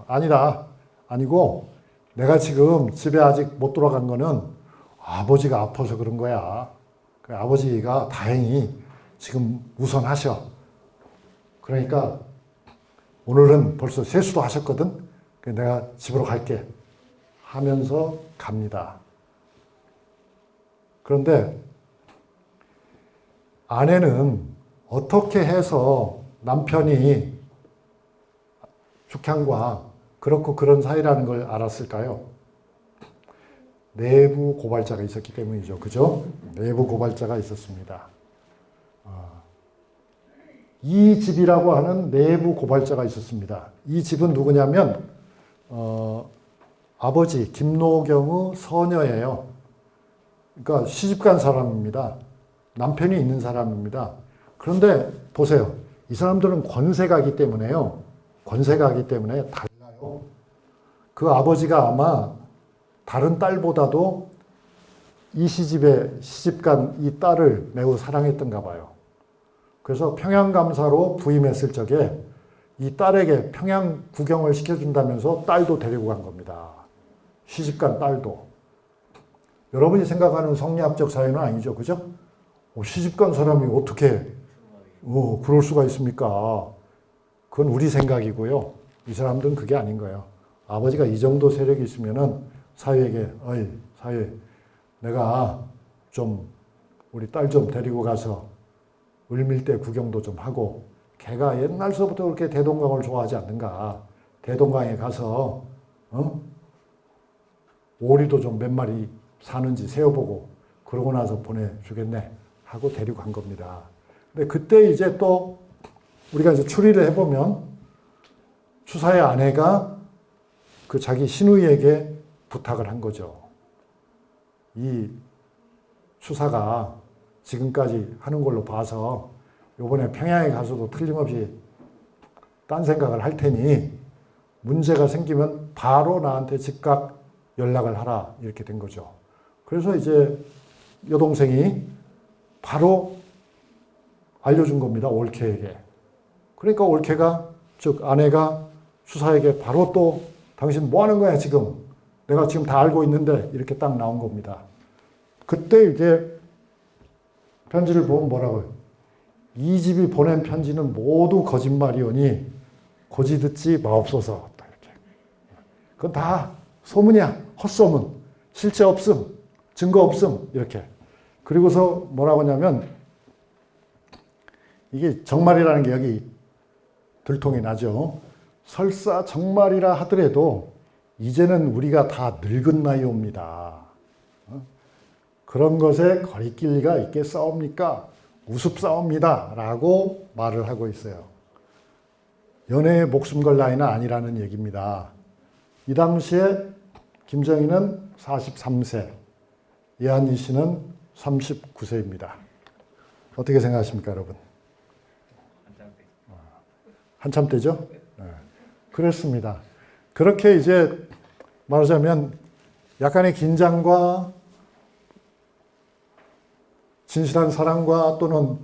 아니다. 아니고 내가 지금 집에 아직 못 돌아간 거는 아버지가 아파서 그런 거야. 아버지가 다행히 지금 우선하셔. 그러니까 오늘은 벌써 세수도 하셨거든. 내가 집으로 갈게 하면서 갑니다. 그런데 아내는 어떻게 해서 남편이 죽향과 그렇고 그런 사이라는 걸 알았을까요? 내부 고발자가 있었기 때문이죠. 그죠? 내부 고발자가 있었습니다. 이 집이라고 하는 내부 고발자가 있었습니다. 이 집은 누구냐면 아버지 김노경의 서녀예요. 그러니까 시집간 사람입니다. 남편이 있는 사람입니다. 그런데 보세요. 이 사람들은 권세가기 때문에요. 권세가기 때문에 달라요. 그 아버지가 아마 다른 딸보다도 이 시집에 시집간 이 딸을 매우 사랑했던가 봐요. 그래서 평양감사로 부임했을 적에 이 딸에게 평양 구경을 시켜준다면서 딸도 데리고 간 겁니다. 시집간 딸도. 여러분이 생각하는 성리학적 사회는 아니죠. 그죠? 시집간 사람이 어떻게 그럴 수가 있습니까? 그건 우리 생각이고요. 이 사람들은 그게 아닌 거예요. 아버지가 이 정도 세력이 있으면은 사회에게 어이 사회 내가 좀 우리 딸 좀 데리고 가서 을밀대 구경도 좀 하고 걔가 옛날서부터 그렇게 대동강을 좋아하지 않는가. 대동강에 가서 오리도 좀 몇 마리 사는지 세어보고 그러고 나서 보내주겠네 하고 데리고 간 겁니다. 근데 그때 이제 또 우리가 이제 추리를 해보면 추사의 아내가 그 자기 시누이에게 부탁을 한 거죠. 이 추사가 지금까지 하는 걸로 봐서 이번에 평양에 가서도 틀림없이 딴 생각을 할 테니 문제가 생기면 바로 나한테 즉각 연락을 하라 이렇게 된 거죠. 그래서 이제 여동생이 바로 알려준 겁니다. 올케에게. 그러니까 올케가 즉 아내가 추사에게 바로 또 당신 뭐 하는 거야 지금. 내가 지금 다 알고 있는데 이렇게 딱 나온 겁니다. 그때 이제 편지를 보면 뭐라고요? 이 집이 보낸 편지는 모두 거짓말이오니 고지 듣지 마옵소서. 이렇게. 그건 다 소문이야. 헛소문. 실체 없음. 증거 없음. 이렇게. 그리고서 뭐라고 하냐면 이게 정말이라는 게 여기 들통이 나죠. 설사 정말이라 하더라도 이제는 우리가 다 늙은 나이옵니다. 그런 것에 거리낄 리가 있겠사옵니까? 우습사옵니다. 라고 말을 하고 있어요. 연애에 목숨 걸 나이는 아니라는 얘기입니다. 이 당시에 김정희는 43세, 이한희 씨는 39세입니다. 어떻게 생각하십니까, 여러분? 한참 때죠? 네. 그렇습니다. 그렇게 이제 말하자면 약간의 긴장과 진실한 사랑과 또는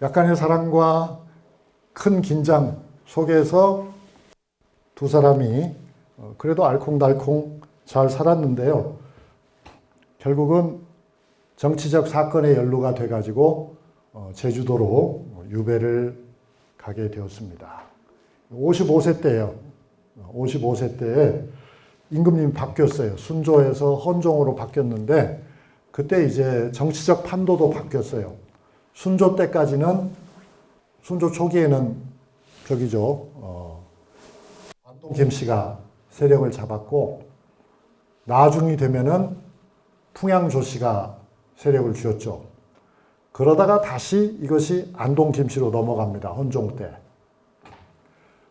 약간의 사랑과 큰 긴장 속에서 두 사람이 그래도 알콩달콩 잘 살았는데요. 결국은 정치적 사건에 연루가 돼가지고 제주도로 유배를 가게 되었습니다. 55세 때예요. 55세 때에 임금님이 바뀌었어요. 순조에서 헌종으로 바뀌었는데 그때 이제 정치적 판도도 바뀌었어요. 순조 때까지는 순조 초기에는 안동 김씨가 세력을 잡았고 나중이 되면은 풍양조 씨가 세력을 쥐었죠. 그러다가 다시 이것이 안동 김씨로 넘어갑니다. 헌종 때.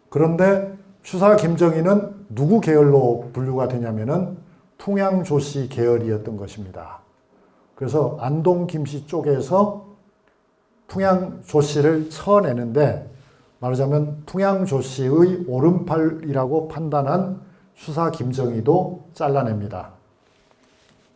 그런데 추사 김정희는 누구 계열로 분류가 되냐면은 풍양조 씨 계열이었던 것입니다. 그래서 안동 김씨 쪽에서 풍양조 씨를 쳐내는데 말하자면 풍양조 씨의 오른팔이라고 판단한 추사 김정희도 잘라냅니다.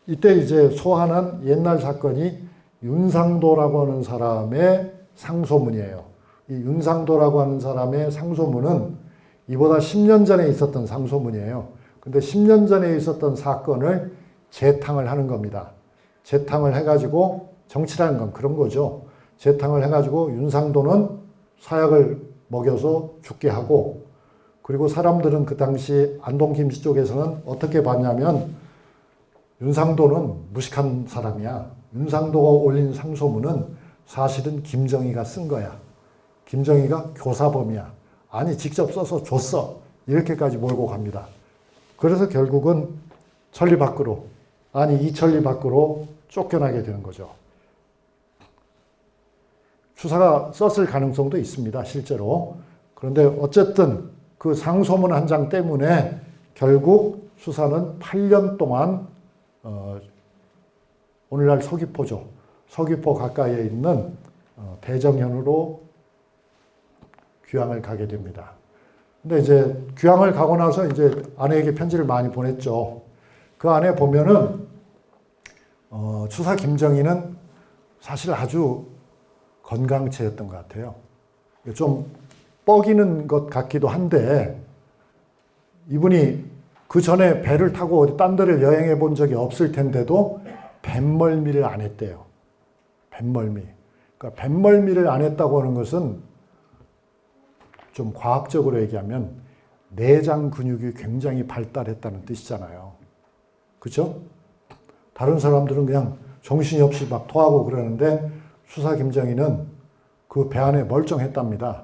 이때 이제 소환한 옛날 사건이 윤상도라고 하는 사람의 상소문이에요. 이 윤상도라고 하는 사람의 상소문은 이보다 10년 전에 있었던 상소문이에요. 근데 10년 전에 있었던 사건을 재탕을 하는 겁니다. 재탕을 해가지고 정치라는 건 그런 거죠. 재탕을 해가지고 윤상도는 사약을 먹여서 죽게 하고 그리고 사람들은 그 당시 안동 김씨 쪽에서는 어떻게 봤냐면 윤상도는 무식한 사람이야. 윤상도가 올린 상소문은 사실은 김정희가 쓴 거야. 김정희가 교사범이야. 아니 직접 써서 줬어. 이렇게까지 몰고 갑니다. 그래서 결국은 천리 밖으로 이천리 밖으로 쫓겨나게 되는 거죠. 추사가 썼을 가능성도 있습니다. 실제로. 그런데 어쨌든 그 상소문 한 장 때문에 결국 추사는 8년 동안 오늘날 서귀포죠. 서귀포 가까이에 있는 대정현으로 귀향을 가게 됩니다. 근데 이제 귀향을 가고 나서 이제 아내에게 편지를 많이 보냈죠. 그 안에 보면은 추사 김정희는 사실 아주 건강체였던 것 같아요. 좀 뻐기는 것 같기도 한데 이분이 그 전에 배를 타고 어디 딴 데를 여행해 본 적이 없을 텐데도 뱃멀미를 안 했대요. 뱃멀미. 그러니까 뱃멀미를 안 했다고 하는 것은 좀 과학적으로 얘기하면 내장 근육이 굉장히 발달했다는 뜻이잖아요. 그렇죠? 다른 사람들은 그냥 정신이 없이 막 토하고 그러는데 추사 김정희는 그 배 안에 멀쩡했답니다.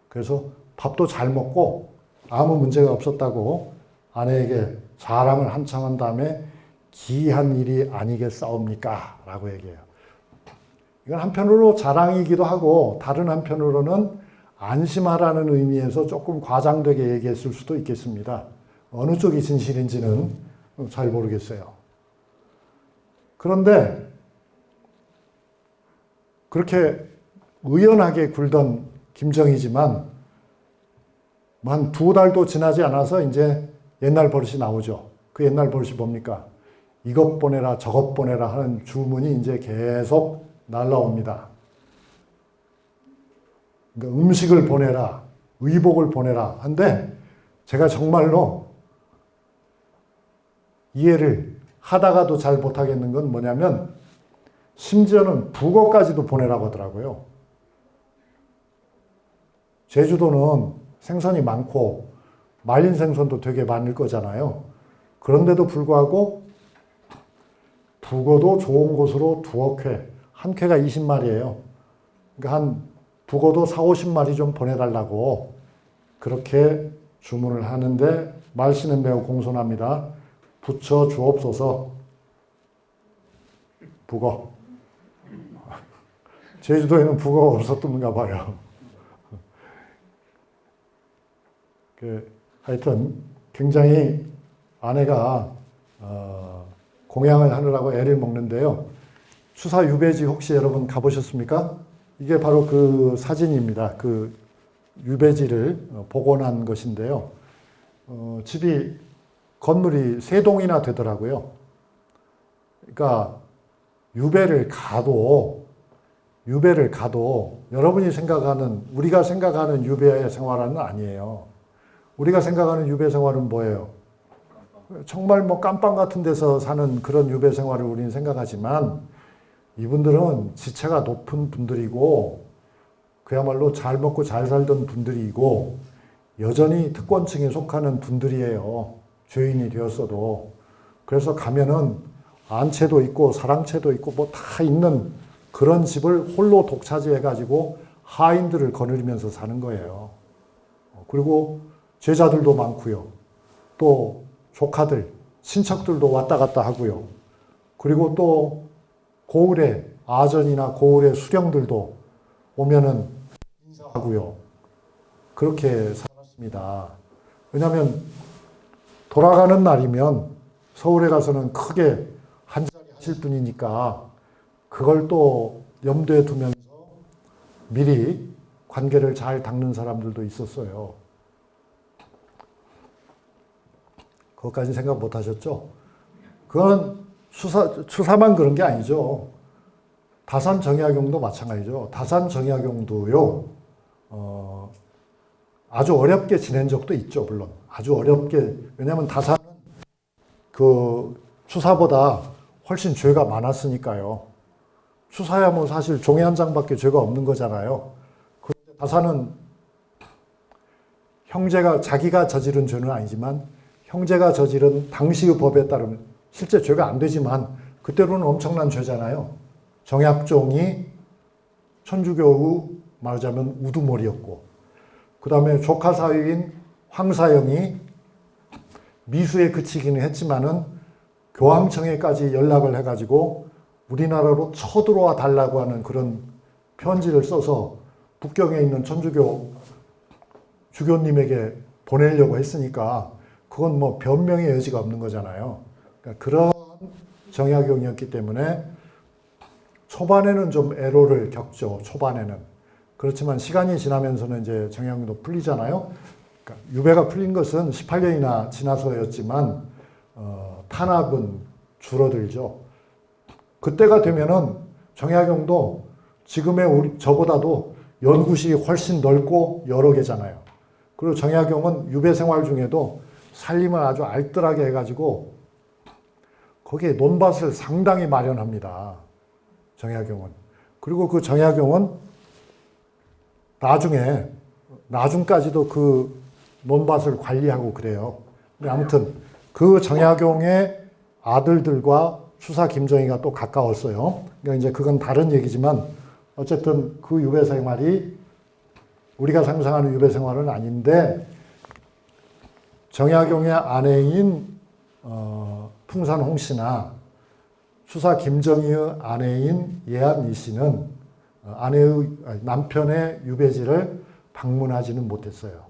그래서 밥도 잘 먹고 아무 문제가 없었다고 아내에게 자랑을 한참 한 다음에 기이한 일이 아니겠사옵니까? 라고 얘기해요. 이건 한편으로 자랑이기도 하고 다른 한편으로는 안심하라는 의미에서 조금 과장되게 얘기했을 수도 있겠습니다. 어느 쪽이 진실인지는 잘 모르겠어요. 그런데 그렇게 의연하게 굴던 김정희지만 한 2달도 지나지 않아서 이제 옛날 버릇이 나오죠. 그 옛날 버릇이 뭡니까? 이것 보내라 저것 보내라 하는 주문이 이제 계속 날라옵니다. 그러니까 음식을 보내라, 의복을 보내라 한데 제가 정말로 이해를 하다가도 잘 못하겠는 건 뭐냐면 심지어는 북어까지도 보내라고 하더라고요. 제주도는 생선이 많고 말린 생선도 되게 많을 거잖아요. 그런데도 불구하고 북어도 좋은 곳으로 2억 회, 한 쾌가 20마리예요. 그러니까 한 북어도 4, 50마리 좀 보내달라고 그렇게 주문을 하는데 말씨는 매우 공손합니다. 붙여 주옵소서 북어. 제주도에는 북어가 없었던가 봐요. 하여튼 굉장히 아내가 공양을 하느라고 애를 먹는데요. 추사 유배지 혹시 여러분 가보셨습니까? 이게 바로 그 사진입니다. 그 유배지를 복원한 것인데요. 집이 건물이 3동이나 되더라고요. 그러니까 유배를 가도 유배를 가도 여러분이 생각하는, 우리가 생각하는 유배 생활은 아니에요. 우리가 생각하는 유배 생활은 뭐예요? 정말 뭐 깜빵 같은 데서 사는 그런 유배 생활을 우리는 생각하지만 이분들은 지체가 높은 분들이고 그야말로 잘 먹고 잘 살던 분들이고 여전히 특권층에 속하는 분들이에요. 죄인이 되었어도. 그래서 가면은 안채도 있고 사랑채도 있고 뭐 다 있는 그런 집을 홀로 독차지해가지고 하인들을 거느리면서 사는 거예요. 그리고 제자들도 많고요. 또 조카들, 친척들도 왔다 갔다 하고요. 그리고 또 고을에 아전이나 고을의 수령들도 오면은 인사하고요. 그렇게 살았습니다. 왜냐하면 돌아가는 날이면 서울에 가서는 크게 한자리 하실 분이니까 그걸 또 염두에 두면서 미리 관계를 잘 닦는 사람들도 있었어요. 그것까지 생각 못 하셨죠? 그건 추사만 그런 게 아니죠. 다산 정약용도 마찬가지죠. 다산 정약용도요, 아주 어렵게 지낸 적도 있죠, 물론. 아주 어렵게. 왜냐하면 다산은 그 추사보다 훨씬 죄가 많았으니까요. 추사야 뭐 사실 종이 한 장밖에 죄가 없는 거잖아요. 그런데 다산은 형제가, 자기가 저지른 죄는 아니지만 형제가 저지른 당시의 법에 따르면 실제 죄가 안 되지만 그때로는 엄청난 죄잖아요. 정약종이 천주교의 말하자면 우두머리였고 그 다음에 조카 사위인 황사영이 미수에 그치기는 했지만은 교황청에까지 연락을 해가지고 우리나라로 쳐들어와 달라고 하는 그런 편지를 써서 북경에 있는 천주교 주교님에게 보내려고 했으니까 그건 뭐 변명의 여지가 없는 거잖아요. 그러니까 그런 정약용이었기 때문에 초반에는 좀 애로를 겪죠. 초반에는. 그렇지만 시간이 지나면서는 이제 정약용도 풀리잖아요. 그러니까 유배가 풀린 것은 18년이나 지나서였지만 탄압은 줄어들죠. 그때가 되면은 정약용도 지금의 저보다도 연구실이 훨씬 넓고 여러 개잖아요. 그리고 정약용은 유배 생활 중에도 살림을 아주 알뜰하게 해가지고 거기에 논밭을 상당히 마련합니다. 정약용은. 그리고 그 정약용은 나중까지도 그 논밭을 관리하고 그래요. 아무튼 그 정약용의 아들들과 추사 김정희가 또 가까웠어요. 그러니까 이제 그건 다른 얘기지만 어쨌든 그 유배 생활이 우리가 상상하는 유배 생활은 아닌데 정약용의 아내인 풍산 홍 씨나 추사 김정희의 아내인 예안 이 씨는 남편의 유배지를 방문하지는 못했어요.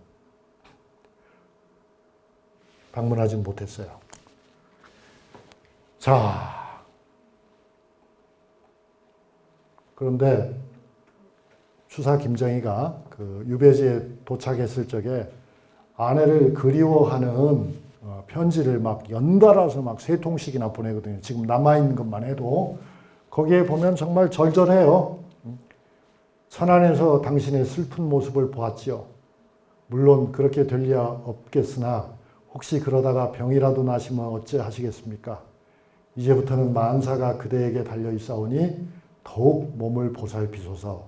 자, 그런데 추사 김정희가 그 유배지에 도착했을 적에 아내를 그리워하는 편지를 막 연달아서 막 3통씩이나 보내거든요. 지금 남아있는 것만 해도 거기에 보면 정말 절절해요. 천안에서 당신의 슬픈 모습을 보았지요. 물론 그렇게 될 리야 없겠으나 혹시 그러다가 병이라도 나시면 어찌 하시겠습니까? 이제부터는 만사가 그대에게 달려 있사오니 더욱 몸을 보살피소서.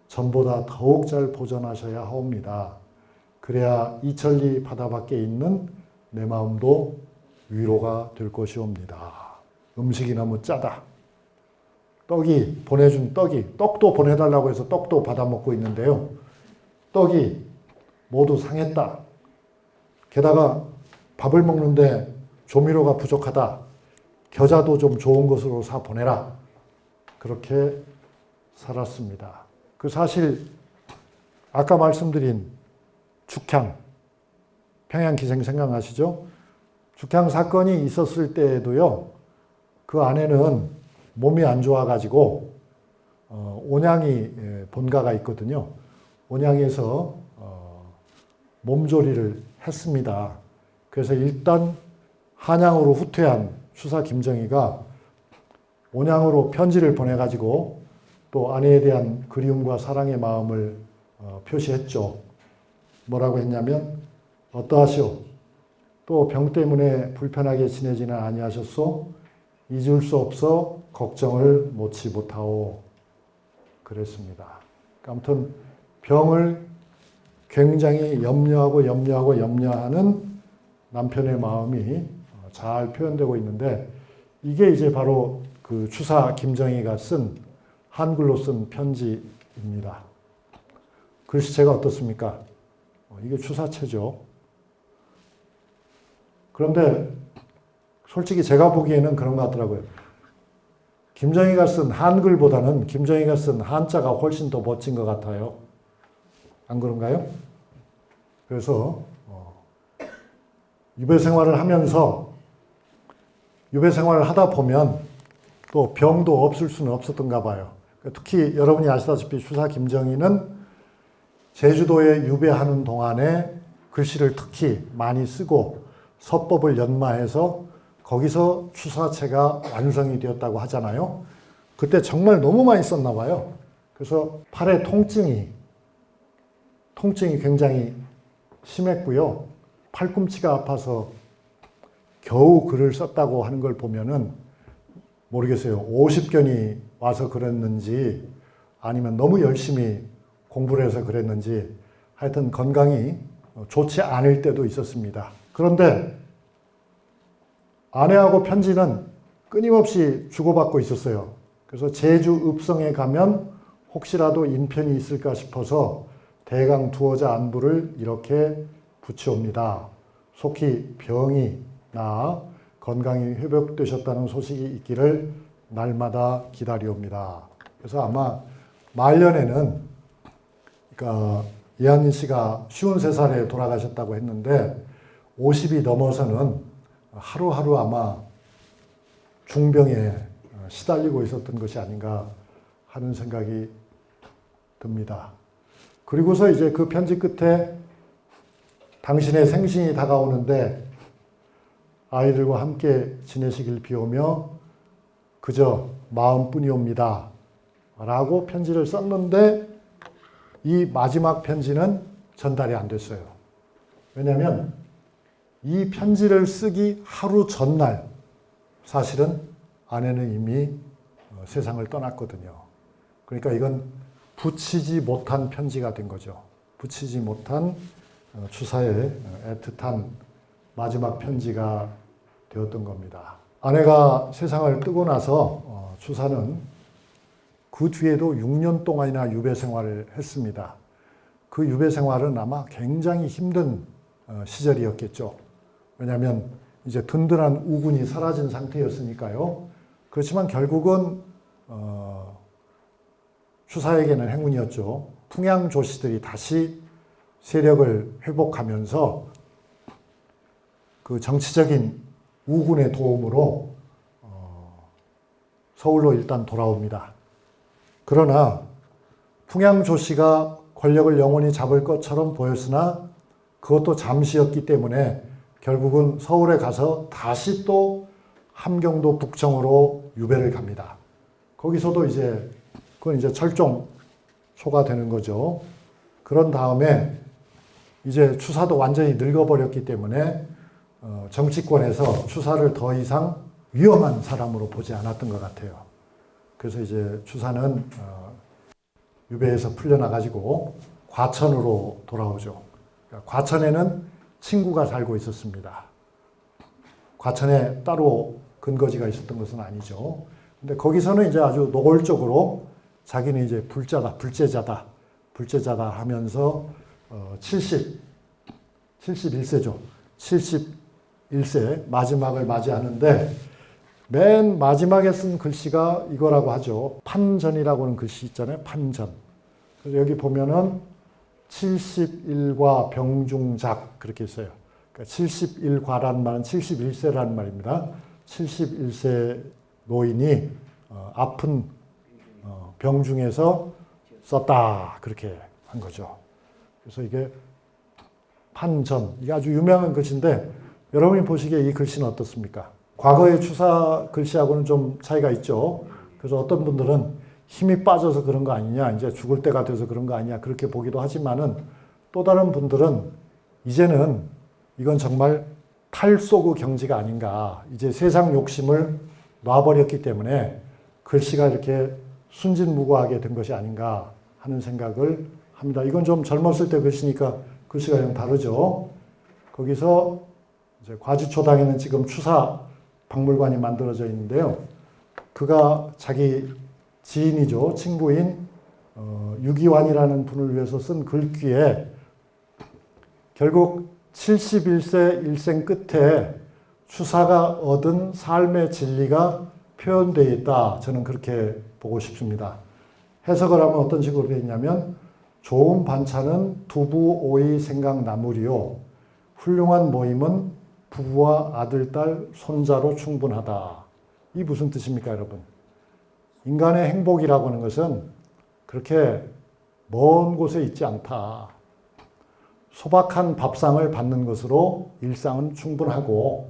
전보다 더욱 잘 보존하셔야 하옵니다. 그래야 이천리 바다밖에 있는 내 마음도 위로가 될 것이옵니다. 음식이 너무 짜다. 보내준 떡도 보내달라고 해서 떡도 받아먹고 있는데요. 떡이 모두 상했다. 게다가 밥을 먹는데 조미료가 부족하다. 겨자도 좀 좋은 것으로 사 보내라. 그렇게 살았습니다. 그 사실 아까 말씀드린 죽향, 평양기생 생각나시죠? 죽향 사건이 있었을 때에도요. 그 아내는 몸이 안 좋아가지고 온양이 본가가 있거든요. 온양에서 몸조리를 했습니다. 그래서 일단 한양으로 후퇴한 추사 김정희가 온양으로 편지를 보내가지고 또 아내에 대한 그리움과 사랑의 마음을 표시했죠. 뭐라고 했냐면 어떠하시오? 또 병 때문에 불편하게 지내지는 아니하셨소? 잊을 수 없어 걱정을 놓지 못하오. 그랬습니다. 아무튼 병을 굉장히 염려하는 남편의 마음이 잘 표현되고 있는데 이게 이제 바로 그 추사 김정희가 쓴 한글로 쓴 편지입니다. 글씨체가 어떻습니까? 이게 추사체죠. 그런데 솔직히 제가 보기에는 그런 것 같더라고요. 김정희가 쓴 한글보다는 김정희가 쓴 한자가 훨씬 더 멋진 것 같아요. 안 그런가요? 그래서 유배 생활을 하면서 유배 생활을 하다 보면 또 병도 없을 수는 없었던가 봐요. 특히 여러분이 아시다시피 추사 김정희는 제주도에 유배하는 동안에 글씨를 특히 많이 쓰고 서법을 연마해서 거기서 추사체가 완성이 되었다고 하잖아요. 그때 정말 너무 많이 썼나 봐요. 그래서 팔에 통증이 굉장히 심했고요. 팔꿈치가 아파서 겨우 글을 썼다고 하는 걸 보면은 모르겠어요. 50견이 와서 그랬는지 아니면 너무 열심히 공부를 해서 그랬는지 하여튼 건강이 좋지 않을 때도 있었습니다. 그런데 아내하고 편지는 끊임없이 주고받고 있었어요. 그래서 제주 읍성에 가면 혹시라도 인편이 있을까 싶어서 대강 두어자 안부를 이렇게 붙여옵니다. 속히 병이 나아 건강이 회복되셨다는 소식이 있기를 날마다 기다려옵니다. 그래서 아마 말년에는 그러니까 이한희 씨가 53살에 돌아가셨다고 했는데 50이 넘어서는 하루하루 아마 중병에 시달리고 있었던 것이 아닌가 하는 생각이 듭니다. 그리고서 이제 그 편지 끝에 당신의 생신이 다가오는데 아이들과 함께 지내시길 비우며 그저 마음뿐이옵니다. 라고 편지를 썼는데 이 마지막 편지는 전달이 안 됐어요. 왜냐하면 이 편지를 쓰기 하루 전날 사실은 아내는 이미 세상을 떠났거든요. 그러니까 이건 붙이지 못한 편지가 된 거죠. 붙이지 못한 추사의 애틋한 마지막 편지가 되었던 겁니다. 아내가 세상을 뜨고 나서 추사는 그 뒤에도 6년 동안이나 유배 생활을 했습니다. 그 유배 생활은 아마 굉장히 힘든 시절이었겠죠. 왜냐하면 이제 든든한 우군이 사라진 상태였으니까요. 그렇지만 결국은 추사에게는 행운이었죠. 풍양 조씨들이 다시 세력을 회복하면서 그 정치적인 우군의 도움으로 서울로 일단 돌아옵니다. 그러나 풍양 조씨가 권력을 영원히 잡을 것처럼 보였으나 그것도 잠시였기 때문에 결국은 서울에 가서 다시 또 함경도 북청으로 유배를 갑니다. 거기서도 이제 그건 이제 철종소가 되는 거죠. 그런 다음에 이제 추사도 완전히 늙어버렸기 때문에 정치권에서 추사를 더 이상 위험한 사람으로 보지 않았던 것 같아요. 그래서 이제 추사는 유배에서 풀려나가지고 과천으로 돌아오죠. 그러니까 과천에는 친구가 살고 있었습니다. 과천에 따로 근거지가 있었던 것은 아니죠. 근데 거기서는 이제 아주 노골적으로 자기는 이제 불제자다 하면서 71세죠. 71세 마지막을 맞이하는데 맨 마지막에 쓴 글씨가 이거라고 하죠. 판전이라고 하는 글씨 있잖아요. 판전. 그래서 여기 보면은 71과 병중작 그렇게 있어요. 그러니까 71과란 말은 71세라는 말입니다. 71세 노인이 아픈 병중에서 썼다 그렇게 한 거죠. 그래서 이게 판전, 이게 아주 유명한 글씨인데 여러분이 보시기에 이 글씨는 어떻습니까? 과거의 추사 글씨하고는 좀 차이가 있죠. 그래서 어떤 분들은 힘이 빠져서 그런 거 아니냐, 이제 죽을 때가 돼서 그런 거 아니냐, 그렇게 보기도 하지만은 또 다른 분들은 이제는 이건 정말 탈소구 경지가 아닌가. 이제 세상 욕심을 놔버렸기 때문에 글씨가 이렇게 순진무구하게 된 것이 아닌가 하는 생각을 합니다. 이건 좀 젊었을 때 글씨니까 글씨가 좀 다르죠. 거기서 이제 과지초당에는 지금 추사 박물관이 만들어져 있는데요. 그가 자기 지인이죠. 친구인 유기환이라는 분을 위해서 쓴 글귀에 결국 71세 일생 끝에 추사가 얻은 삶의 진리가 표현되어 있다. 저는 그렇게 보고 싶습니다. 해석을 하면 어떤 식으로 되어 있냐면 좋은 반찬은 두부, 오이, 생강, 나물이요. 훌륭한 모임은 부부와 아들, 딸, 손자로 충분하다. 이 무슨 뜻입니까, 여러분? 인간의 행복이라고 하는 것은 그렇게 먼 곳에 있지 않다. 소박한 밥상을 받는 것으로 일상은 충분하고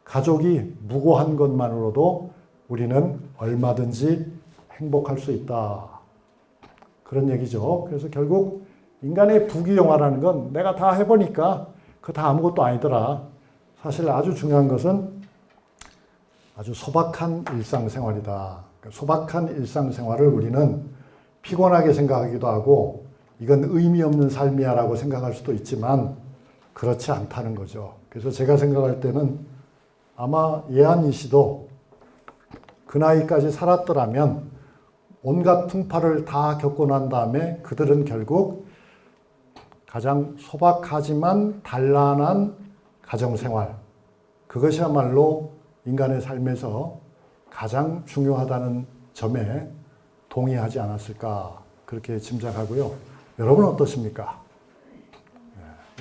가족이 무고한 것만으로도 우리는 얼마든지 행복할 수 있다. 그런 얘기죠. 그래서 결국 인간의 부귀영화라는 건 내가 다 해보니까 그거 다 아무것도 아니더라. 사실 아주 중요한 것은 아주 소박한 일상생활이다. 소박한 일상생활을 우리는 피곤하게 생각하기도 하고 이건 의미 없는 삶이야 라고 생각할 수도 있지만 그렇지 않다는 거죠. 그래서 제가 생각할 때는 아마 예한이 씨도 그 나이까지 살았더라면 온갖 풍파를 다 겪고 난 다음에 그들은 결국 가장 소박하지만 단란한 가정생활, 그것이야말로 인간의 삶에서 가장 중요하다는 점에 동의하지 않았을까 그렇게 짐작하고요. 여러분은 어떻습니까?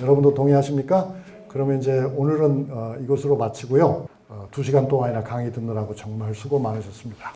여러분도 동의하십니까? 그러면 이제 오늘은 이것으로 마치고요. 2시간 동안이나 강의 듣느라고 정말 수고 많으셨습니다.